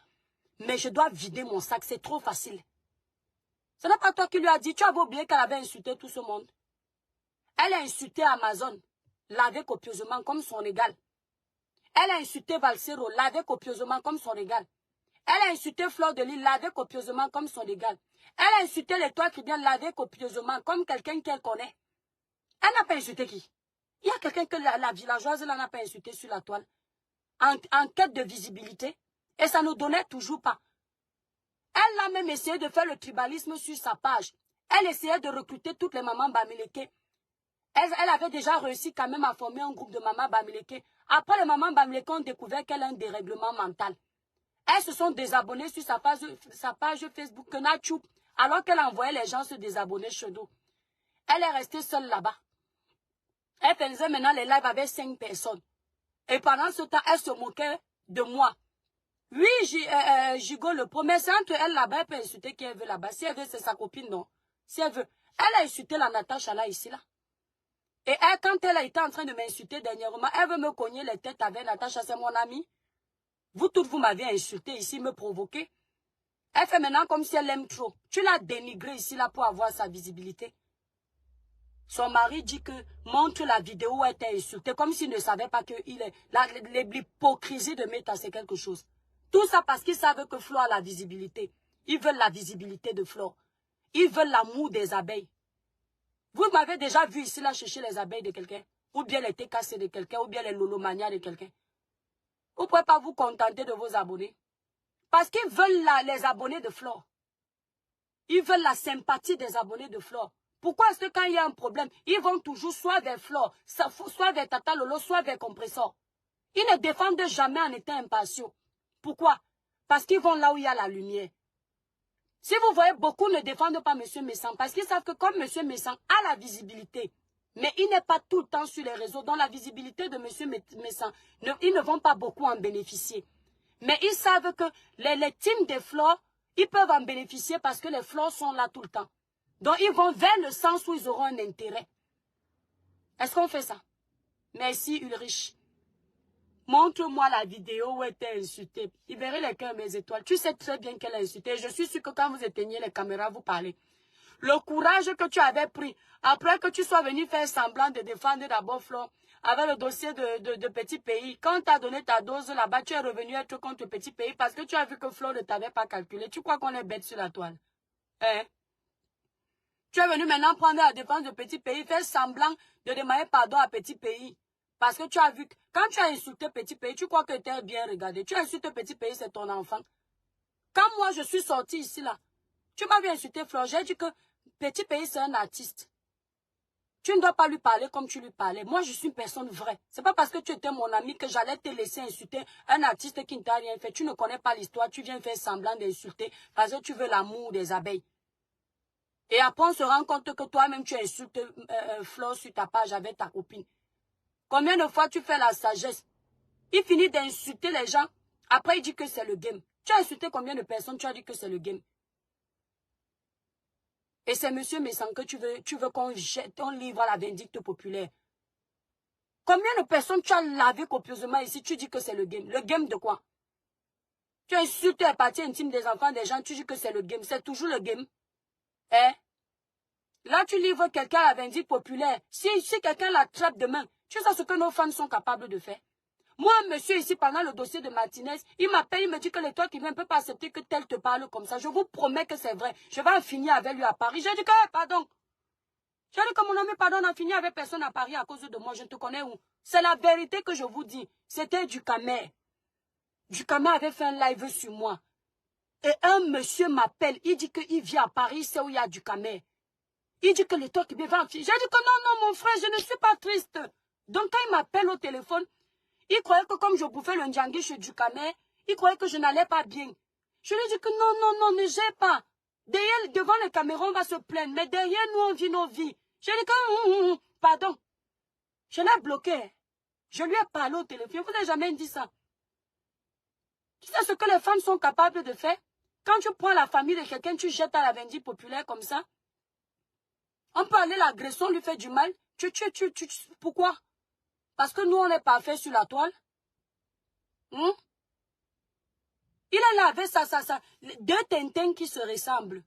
Speaker 2: Mais je dois vider mon sac, c'est trop facile. Ce n'est pas toi qui lui as dit, tu avais oublié qu'elle avait insulté tout ce monde. Elle a insulté Amazon, lavé copieusement comme son égal. Elle a insulté Valsero, lavé copieusement comme son égal. Elle a insulté Fleur de Lille, lavé copieusement comme son égal. Elle a insulté l'étoile qui vient laver copieusement comme quelqu'un qu'elle connaît. Elle n'a pas insulté qui? Il y a quelqu'un que la villageoise n'a pas insulté sur la toile. En quête de visibilité. Et ça ne donnait toujours pas. Elle a même essayé de faire le tribalisme sur sa page. Elle essayait de recruter toutes les mamans Bamileke. Elle avait déjà réussi quand même à former un groupe de mamans Bamileke. Après, les mamans Bamileke ont découvert qu'elle a un dérèglement mental. Elles se sont désabonnées sur sa page Facebook Kenachou, alors qu'elle envoyait les gens se désabonner chez nous. Elle est restée seule là-bas. Elle faisait maintenant les lives avec 5 personnes. Et pendant ce temps, elle se moquait de moi. Oui, Gigo, le premier, c'est entre elle là-bas, elle peut insulter qui elle veut là-bas. Si elle veut, c'est sa copine, non. Si elle veut. Elle a insulté la Natacha là, ici, là. Et elle, quand elle a été en train de m'insulter dernièrement, elle veut me cogner les têtes avec Natacha, c'est mon amie. Vous toutes, vous m'avez insulté ici, me provoquer. Elle fait maintenant comme si elle aime trop. Tu l'as dénigrée ici, là, pour avoir sa visibilité. Son mari dit que montre la vidéo où elle t'a insulté, comme s'il ne savait pas que l'hypocrisie de Meta, c'est quelque chose. Tout ça parce qu'ils savent que Flo a la visibilité. Ils veulent la visibilité de Flo. Ils veulent l'amour des abeilles. Vous m'avez déjà vu ici, là, chercher les abeilles de quelqu'un. Ou bien les TKC de quelqu'un, ou bien les lolomania de quelqu'un. Vous ne pouvez pas vous contenter de vos abonnés. Parce qu'ils veulent les abonnés de Flo. Ils veulent la sympathie des abonnés de Flo. Pourquoi est-ce que quand il y a un problème, ils vont toujours soit vers Flo, soit vers Tata Lolo, soit vers Compressor. Ils ne défendent jamais en étant impatients. Pourquoi? Parce qu'ils vont là où il y a la lumière. Si vous voyez, beaucoup ne défendent pas M. Messan, parce qu'ils savent que comme M. Messan a la visibilité, mais il n'est pas tout le temps sur les réseaux, dans la visibilité de M. Messan, ils ne vont pas beaucoup en bénéficier. Mais ils savent que les teams des fleurs, ils peuvent en bénéficier parce que les fleurs sont là tout le temps. Donc ils vont vers le sens où ils auront un intérêt. Est-ce qu'on fait ça? Merci Ulrich. Montre-moi la vidéo où elle t'a insulté. Il verrait les cœurs, mes étoiles. Tu sais très bien qu'elle a insulté. Je suis sûre que quand vous éteignez les caméras, vous parlez. Le courage que tu avais pris, après que tu sois venu faire semblant de défendre d'abord Flo, avec le dossier de Petit Pays, quand tu as donné ta dose là-bas, tu es revenu être contre Petit Pays parce que tu as vu que Flo ne t'avait pas calculé. Tu crois qu'on est bête sur la toile? Hein? Tu es venu maintenant prendre la défense de Petit Pays, faire semblant de demander pardon à Petit Pays. Parce que tu as vu, quand tu as insulté Petit Pays, tu crois que tu es bien regardé. Tu insultes Petit Pays, c'est ton enfant. Quand moi, je suis sortie ici, là, tu m'avais insulté Flo, j'ai dit que Petit Pays, c'est un artiste. Tu ne dois pas lui parler comme tu lui parlais. Moi, je suis une personne vraie. C'est pas parce que tu étais mon ami que j'allais te laisser insulter un artiste qui ne t'a rien fait. Tu ne connais pas l'histoire, tu viens faire semblant d'insulter parce que tu veux l'amour des abeilles. Et après, on se rend compte que toi-même, tu insultes Flo sur ta page avec ta copine. Combien de fois tu fais la sagesse? Il finit d'insulter les gens. Après, il dit que c'est le game. Tu as insulté combien de personnes? Tu as dit que c'est le game. Et c'est monsieur Messan que tu veux qu'on jette, on livre à la vindicte populaire. Combien de personnes tu as lavé copieusement ici? Tu dis que c'est le game. Le game de quoi? Tu insultes les parties intimes des enfants des gens, tu dis que c'est le game. C'est toujours le game. Hein? Là, tu livres quelqu'un à la vindicte populaire. Si quelqu'un l'attrape demain, tu sais ce que nos femmes sont capables de faire. Moi, monsieur, ici, pendant le dossier de Martinez, il m'appelle, il me dit que les toi qui viens ne peut pas accepter que tel te parle comme ça. Je vous promets que c'est vrai. Je vais en finir avec lui à Paris. J'ai dit que, pardon. J'ai dit que mon ami, pardon, on a fini avec personne à Paris à cause de moi. Je ne te connais où. C'est la vérité que je vous dis. C'était du Camer. Du Camer avait fait un live sur moi. Et un monsieur m'appelle. Il dit qu'il vient à Paris, c'est où il y a du Camer. Il dit que les toi qui viens en finir. J'ai dit que non, mon frère, je ne suis pas triste. Donc, quand il m'appelle au téléphone, il croyait que comme je bouffais le ndjangui chez Ducamer, il croyait que je n'allais pas bien. Je lui ai dit que non, ne gère pas. Derrière, devant les caméras, on va se plaindre. Mais derrière nous, on vit nos vies. J'ai dit que, pardon. Je l'ai bloqué. Je lui ai parlé au téléphone. Je ne vous ai jamais dit ça. Tu sais ce que les femmes sont capables de faire? Quand tu prends la famille de quelqu'un, tu jettes à la vindicte populaire comme ça. On peut aller l'agression, lui fait du mal. Pourquoi? Parce que nous, on est parfait sur la toile. Il est là avec ça, deux Tintins qui se ressemblent.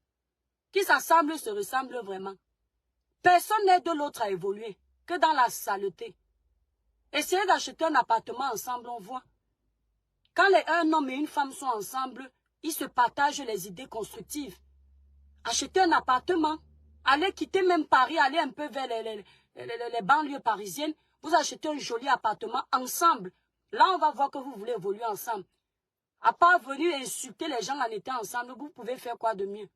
Speaker 2: Qui s'assemblent, se ressemblent vraiment. Personne n'aide l'autre à évoluer. Que dans la saleté. Essayez d'acheter un appartement ensemble, on voit. Quand un homme et une femme sont ensemble, ils se partagent les idées constructives. Achetez un appartement. Allez quitter même Paris, allez un peu vers les banlieues parisiennes. Vous achetez un joli appartement ensemble. Là, on va voir que vous voulez évoluer ensemble. À part venir insulter les gens en étant ensemble, vous pouvez faire quoi de mieux?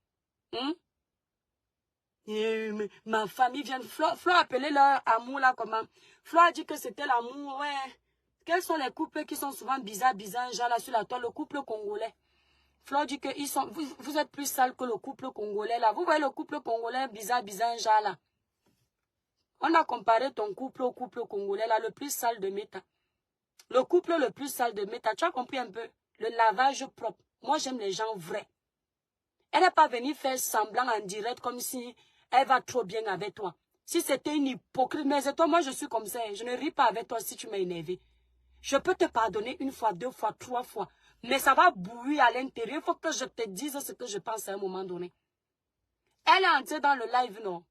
Speaker 2: Ma famille vient. Flo appelait leur amour là comment? Flo a dit que c'était l'amour, ouais. Quels sont les couples qui sont souvent bizarres, genre là sur la toile? Le couple congolais. Flo dit que vous êtes plus sales que le couple congolais là. Vous voyez le couple congolais bizarre, genre là. On a comparé ton couple au couple congolais là, le plus sale de Meta. Le couple le plus sale de Meta, tu as compris un peu? Le lavage propre. Moi, j'aime les gens vrais. Elle n'est pas venue faire semblant en direct comme si elle va trop bien avec toi. Si c'était une hypocrite, mais c'est toi, moi je suis comme ça. Je ne ris pas avec toi si tu m'as énervé. Je peux te pardonner une fois, deux fois, trois fois. Mais ça va bouillir à l'intérieur. Il faut que je te dise ce que je pense à un moment donné. Elle est entrée dans le live, non?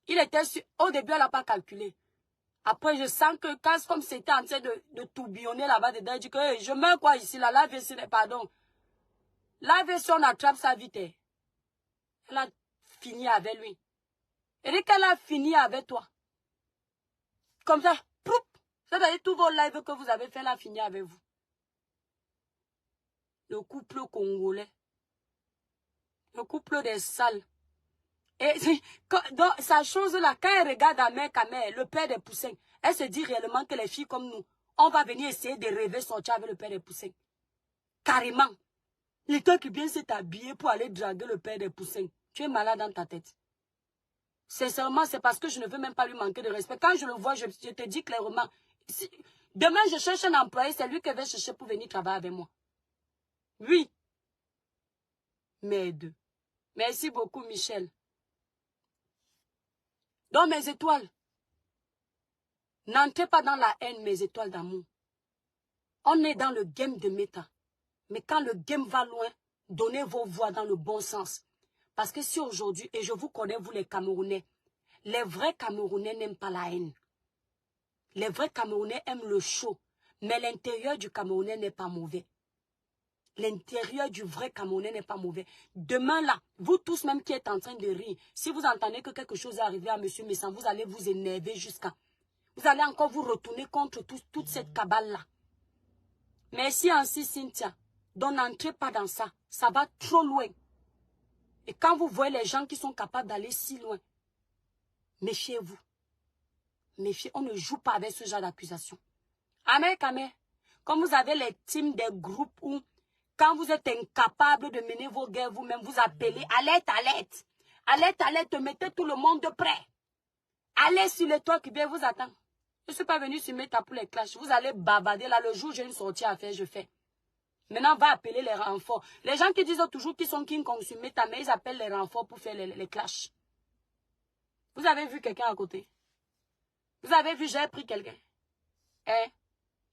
Speaker 2: Il était sur... Au début, elle n'a pas calculé. Après, je sens que quand comme c'était en train de tourbillonner là-bas dedans, elle dit que hey, je mets quoi ici là, la version, pardon. La version attrape sa vitesse. Elle a fini avec lui. Et dès qu'elle a fini avec toi, comme ça, proup, c'est-à-dire tous vos lives que vous avez fait, elle a fini avec vous. Le couple congolais. Le couple des salles. Et donc, sa chose là, quand elle regarde à mère Camer, le père des poussins, elle se dit réellement que les filles comme nous, on va venir essayer de rêver sortir avec le père des poussins. Carrément. Les temps qui viennent s'est habillé pour aller draguer le père des poussins. Tu es malade dans ta tête. Sincèrement, c'est parce que je ne veux même pas lui manquer de respect. Quand je le vois, je te dis clairement, si, demain je cherche un employé, c'est lui qui va chercher pour venir travailler avec moi. Oui. Merde. Merci beaucoup, Michel. Donc, mes étoiles, n'entrez pas dans la haine, mes étoiles d'amour. On est dans le game de méta. Mais quand le game va loin, donnez vos voix dans le bon sens. Parce que si aujourd'hui, et je vous connais, vous les Camerounais, les vrais Camerounais n'aiment pas la haine. Les vrais Camerounais aiment le chaud. Mais l'intérieur du Camerounais n'est pas mauvais. L'intérieur du vrai Camerounais n'est pas mauvais. Demain là, vous tous même qui êtes en train de rire, si vous entendez que quelque chose est arrivé à M. Messan, vous allez vous énerver jusqu'à... Vous allez encore vous retourner contre toute cette cabale-là. Merci ainsi Cynthia. Donc n'entrez pas dans ça. Ça va trop loin. Et quand vous voyez les gens qui sont capables d'aller si loin, méfiez-vous. Méfiez, on ne joue pas avec ce genre d'accusation. Amen, Kamer. Comme vous avez les teams des groupes où, quand vous êtes incapable de mener vos guerres vous-même, vous appelez alerte, alerte. Alerte, alerte, mettez tout le monde de près. Allez sur le toit qui vient vous attend. Je ne suis pas venu sur Meta pour les clashs. Vous allez bavarder là. Le jour où j'ai une sortie à faire, je fais. Maintenant, va appeler les renforts. Les gens qui disent toujours qu'ils sont King Kong sur Meta, mais ils appellent les renforts pour faire les clashs. Vous avez vu quelqu'un à côté? Vous avez vu, j'ai pris quelqu'un. Hein?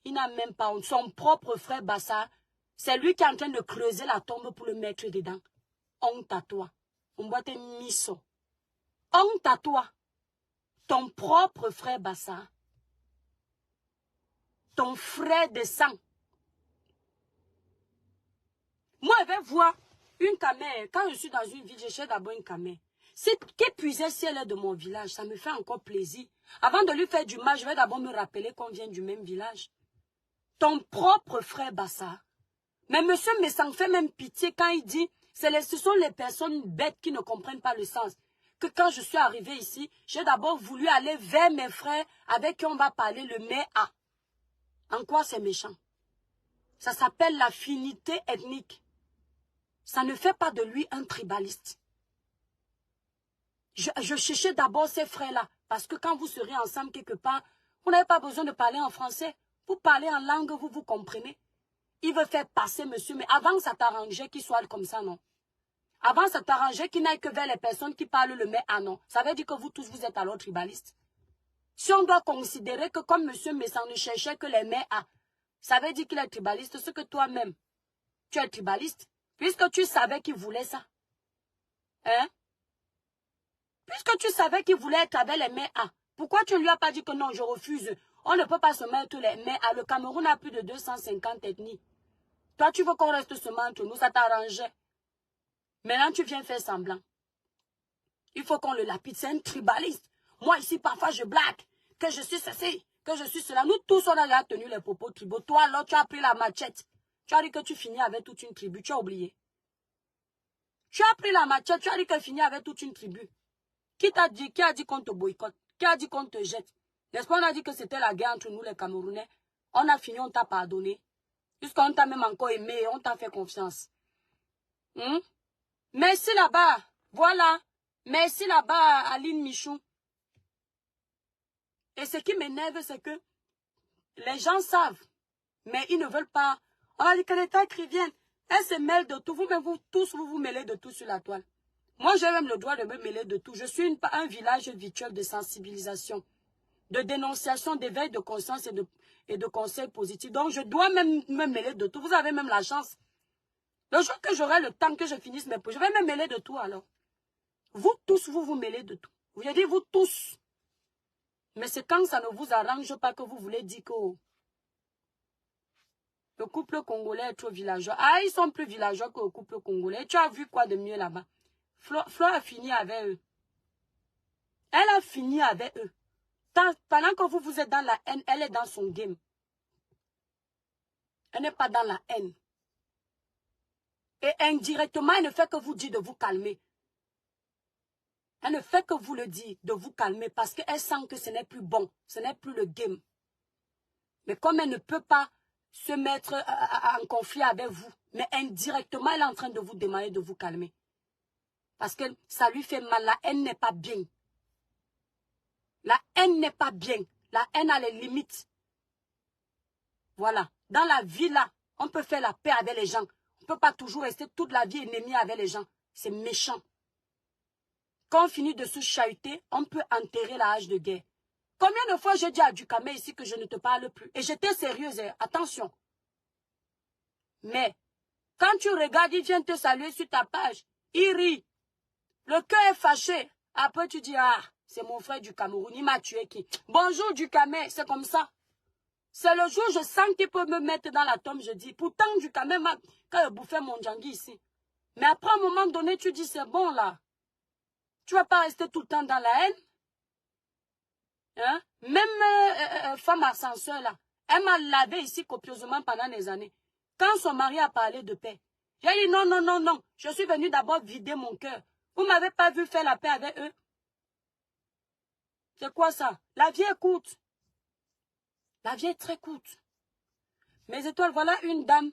Speaker 2: Il n'a même pas honte. Son propre frère Bassa, c'est lui qui est en train de creuser la tombe pour le mettre dedans. Honte à toi. On boit tes misso. Honte à toi. Ton propre frère Bassa. Ton frère de sang. Moi, je vais voir une camère. Quand je suis dans une ville, je cherche d'abord une camère. Si qu'épuisée si elle est de mon village, ça me fait encore plaisir. Avant de lui faire du mal, je vais d'abord me rappeler qu'on vient du même village. Ton propre frère Bassa. Mais monsieur me s'en fait même pitié quand il dit, ce sont les personnes bêtes qui ne comprennent pas le sens. Que quand je suis arrivé ici, j'ai d'abord voulu aller vers mes frères avec qui on va parler le mais-a. En quoi c'est méchant? Ça s'appelle l'affinité ethnique. Ça ne fait pas de lui un tribaliste. Je cherchais d'abord ces frères-là. Parce que quand vous serez ensemble quelque part, vous n'avez pas besoin de parler en français. Vous parlez en langue, vous comprenez. Il veut faire passer monsieur, mais avant ça t'arrangeait qu'il soit comme ça, non? Avant ça t'arrangeait qu'il n'aille que vers les personnes qui parlent le mais non. Ça veut dire que vous tous, vous êtes alors tribalistes. Si on doit considérer que comme monsieur Messan ne cherchait que les mais ça veut dire qu'il est tribaliste, ce que toi-même, tu es tribaliste, puisque tu savais qu'il voulait ça. Hein? Puisque tu savais qu'il voulait être avec les mais pourquoi tu ne lui as pas dit que non, je refuse? On ne peut pas se mettre les mais Le Cameroun a plus de 250 ethnies. Toi, tu veux qu'on reste seulement entre nous, ça t'arrangeait. Maintenant, tu viens faire semblant. Il faut qu'on le lapide. C'est un tribaliste. Moi, ici, parfois, je blague. Que je suis ceci, que je suis cela. Nous tous, on a déjà tenu les propos tribaux. Toi, alors, tu as pris la machette. Tu as dit que tu finis avec toute une tribu. Tu as oublié. Tu as pris la machette. Tu as dit que tu finis avec toute une tribu. Qui t'a dit? Qui a dit qu'on te boycotte? Qui a dit qu'on te jette? N'est-ce pas, on a dit que c'était la guerre entre nous, les Camerounais. On a fini, on t'a pardonné. Puisqu'on t'a même encore aimé et on t'a fait confiance. Merci là-bas. Voilà. Merci là-bas, Aline Michou. Et ce qui m'énerve, c'est que les gens savent, mais ils ne veulent pas. On a dit que l'État écrivienne, elle se mêle de tout. Vous-même, vous tous, vous mêlez de tout sur la toile. Moi, j'ai même le droit de me mêler de tout. Je suis un village virtuel de sensibilisation, de dénonciation, d'éveil de conscience et de conseils positifs. Donc, je dois même me mêler de tout. Vous avez même la chance. Le jour que j'aurai le temps que je finisse mes projets, je vais me mêler de tout alors. Vous tous, vous vous mêlez de tout. Vous avez dit vous tous. Mais c'est quand ça ne vous arrange pas que vous voulez dire que le couple congolais est trop villageois. Ah, ils sont plus villageois que le couple congolais. Tu as vu quoi de mieux là-bas? Flo a fini avec eux. Elle a fini avec eux. Pendant que vous êtes dans la haine, elle est dans son game. Elle n'est pas dans la haine. Et indirectement, elle ne fait que vous dire de vous calmer. Elle ne fait que vous le dire, de vous calmer, parce qu'elle sent que ce n'est plus bon, ce n'est plus le game. Mais comme elle ne peut pas se mettre en conflit avec vous, mais indirectement, elle est en train de vous demander de vous calmer. Parce que ça lui fait mal, la haine n'est pas bien. La haine n'est pas bien, la haine a les limites. Voilà, dans la vie là, on peut faire la paix avec les gens. On ne peut pas toujours rester toute la vie ennemi avec les gens. C'est méchant. Quand on finit de se chahuter, on peut enterrer la hache de guerre. Combien de fois j'ai dit à Dukame ici que je ne te parle plus? Et j'étais sérieuse, hein? Attention. Mais, quand tu regardes, il vient te saluer sur ta page. Il rit. Le cœur est fâché. Après, tu dis, ah, c'est mon frère du Cameroun. Il m'a tué qui? Bonjour Dukame, c'est comme ça. C'est le jour où je sens qu'il peut me mettre dans la tombe, je dis. Pourtant, Dukame m'a bouffé mon djangui ici. Mais après, à un moment donné, tu dis, c'est bon là. Tu ne vas pas rester tout le temps dans la haine. Hein? Même femme ascenseur là, elle m'a lavé ici copieusement pendant des années. Quand son mari a parlé de paix, j'ai dit non, non, non, non. Je suis venue d'abord vider mon cœur. Vous ne m'avez pas vu faire la paix avec eux. C'est quoi ça? La vie est courte. La vie est très courte. Mes étoiles, voilà une dame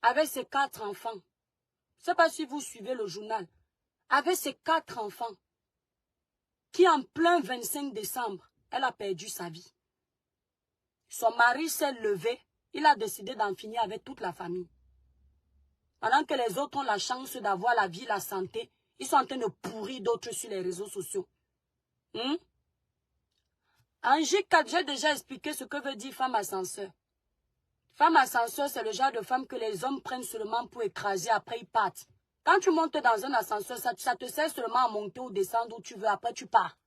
Speaker 2: avec ses 4 enfants. Je ne sais pas si vous suivez le journal. Avec ses 4 enfants. Qui en plein 25 décembre, elle a perdu sa vie. Son mari s'est levé, il a décidé d'en finir avec toute la famille. Pendant que les autres ont la chance d'avoir la vie, la santé, ils sont en train de pourrir d'autres sur les réseaux sociaux. En J4, j'ai déjà expliqué ce que veut dire femme ascenseur. Femme ascenseur, c'est le genre de femme que les hommes prennent seulement pour écraser, après ils partent. Quand tu montes dans un ascenseur, ça te sert seulement à monter ou descendre où tu veux, après tu pars.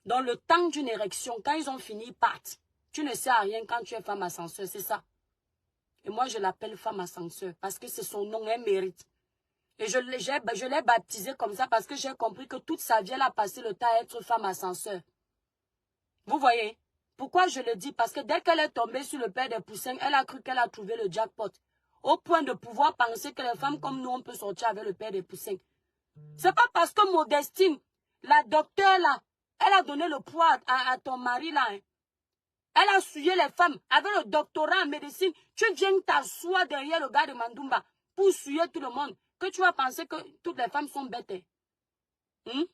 Speaker 2: Dans le temps d'une érection, quand ils ont fini, ils partent. Tu ne sais à rien quand tu es femme ascenseur, c'est ça. Et moi, je l'appelle femme ascenseur parce que c'est son nom, elle mérite. Et je l'ai baptisée comme ça parce que j'ai compris que toute sa vie, elle a passé le temps à être femme ascenseur. Vous voyez? Pourquoi je le dis? Parce que dès qu'elle est tombée sur le père des poussins, elle a cru qu'elle a trouvé le jackpot. Au point de pouvoir penser que les femmes comme nous, on peut sortir avec le père des poussins. C'est pas parce que Modestine, la docteure là, elle a donné le poids à ton mari là. Hein. Elle a souillé les femmes avec le doctorat en médecine. Tu viens t'asseoir derrière le gars de Mandumba pour souiller tout le monde. Que tu vas penser que toutes les femmes sont bêtes. Hein?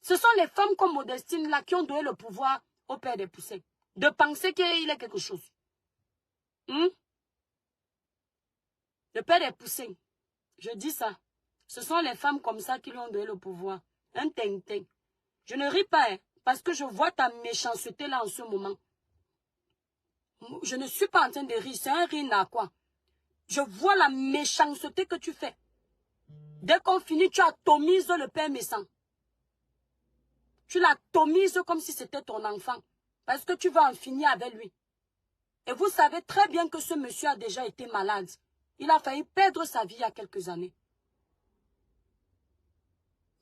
Speaker 2: Ce sont les femmes comme Modestine là qui ont donné le pouvoir au père des poussins. De penser qu'il est quelque chose. Le père des poussins. Je dis ça. Ce sont les femmes comme ça qui lui ont donné le pouvoir. Un ting-ting. Je ne ris pas, hein, parce que je vois ta méchanceté là en ce moment. Je ne suis pas en train de rire. C'est un rire à quoi? Je vois la méchanceté que tu fais. Dès qu'on finit, tu atomises le père méchant. Tu l'atomises comme si c'était ton enfant. Parce que tu vas en finir avec lui. Et vous savez très bien que ce monsieur a déjà été malade. Il a failli perdre sa vie il y a quelques années.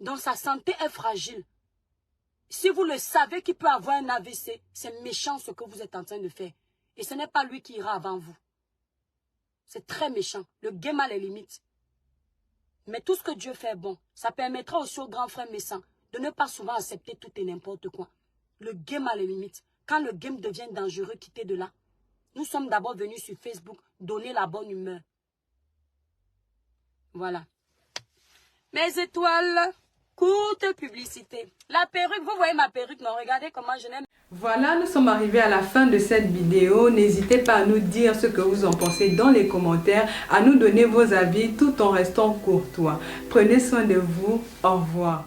Speaker 2: Donc sa santé est fragile. Si vous le savez qu'il peut avoir un AVC, c'est méchant ce que vous êtes en train de faire. Et ce n'est pas lui qui ira avant vous. C'est très méchant. Le game a les limites. Mais tout ce que Dieu fait est bon. Ça permettra aussi aux grands frères méchants de ne pas souvent accepter tout et n'importe quoi. Le game a les limites. Quand le game devient dangereux, quittez de là. Nous sommes d'abord venus sur Facebook donner la bonne humeur. Voilà. Mes étoiles, courte publicité. La perruque, vous voyez ma perruque, non? Regardez comment je l'aime.
Speaker 1: Voilà, nous sommes arrivés à la fin de cette vidéo. N'hésitez pas à nous dire ce que vous en pensez dans les commentaires, à nous donner vos avis tout en restant courtois. Prenez soin de vous. Au revoir.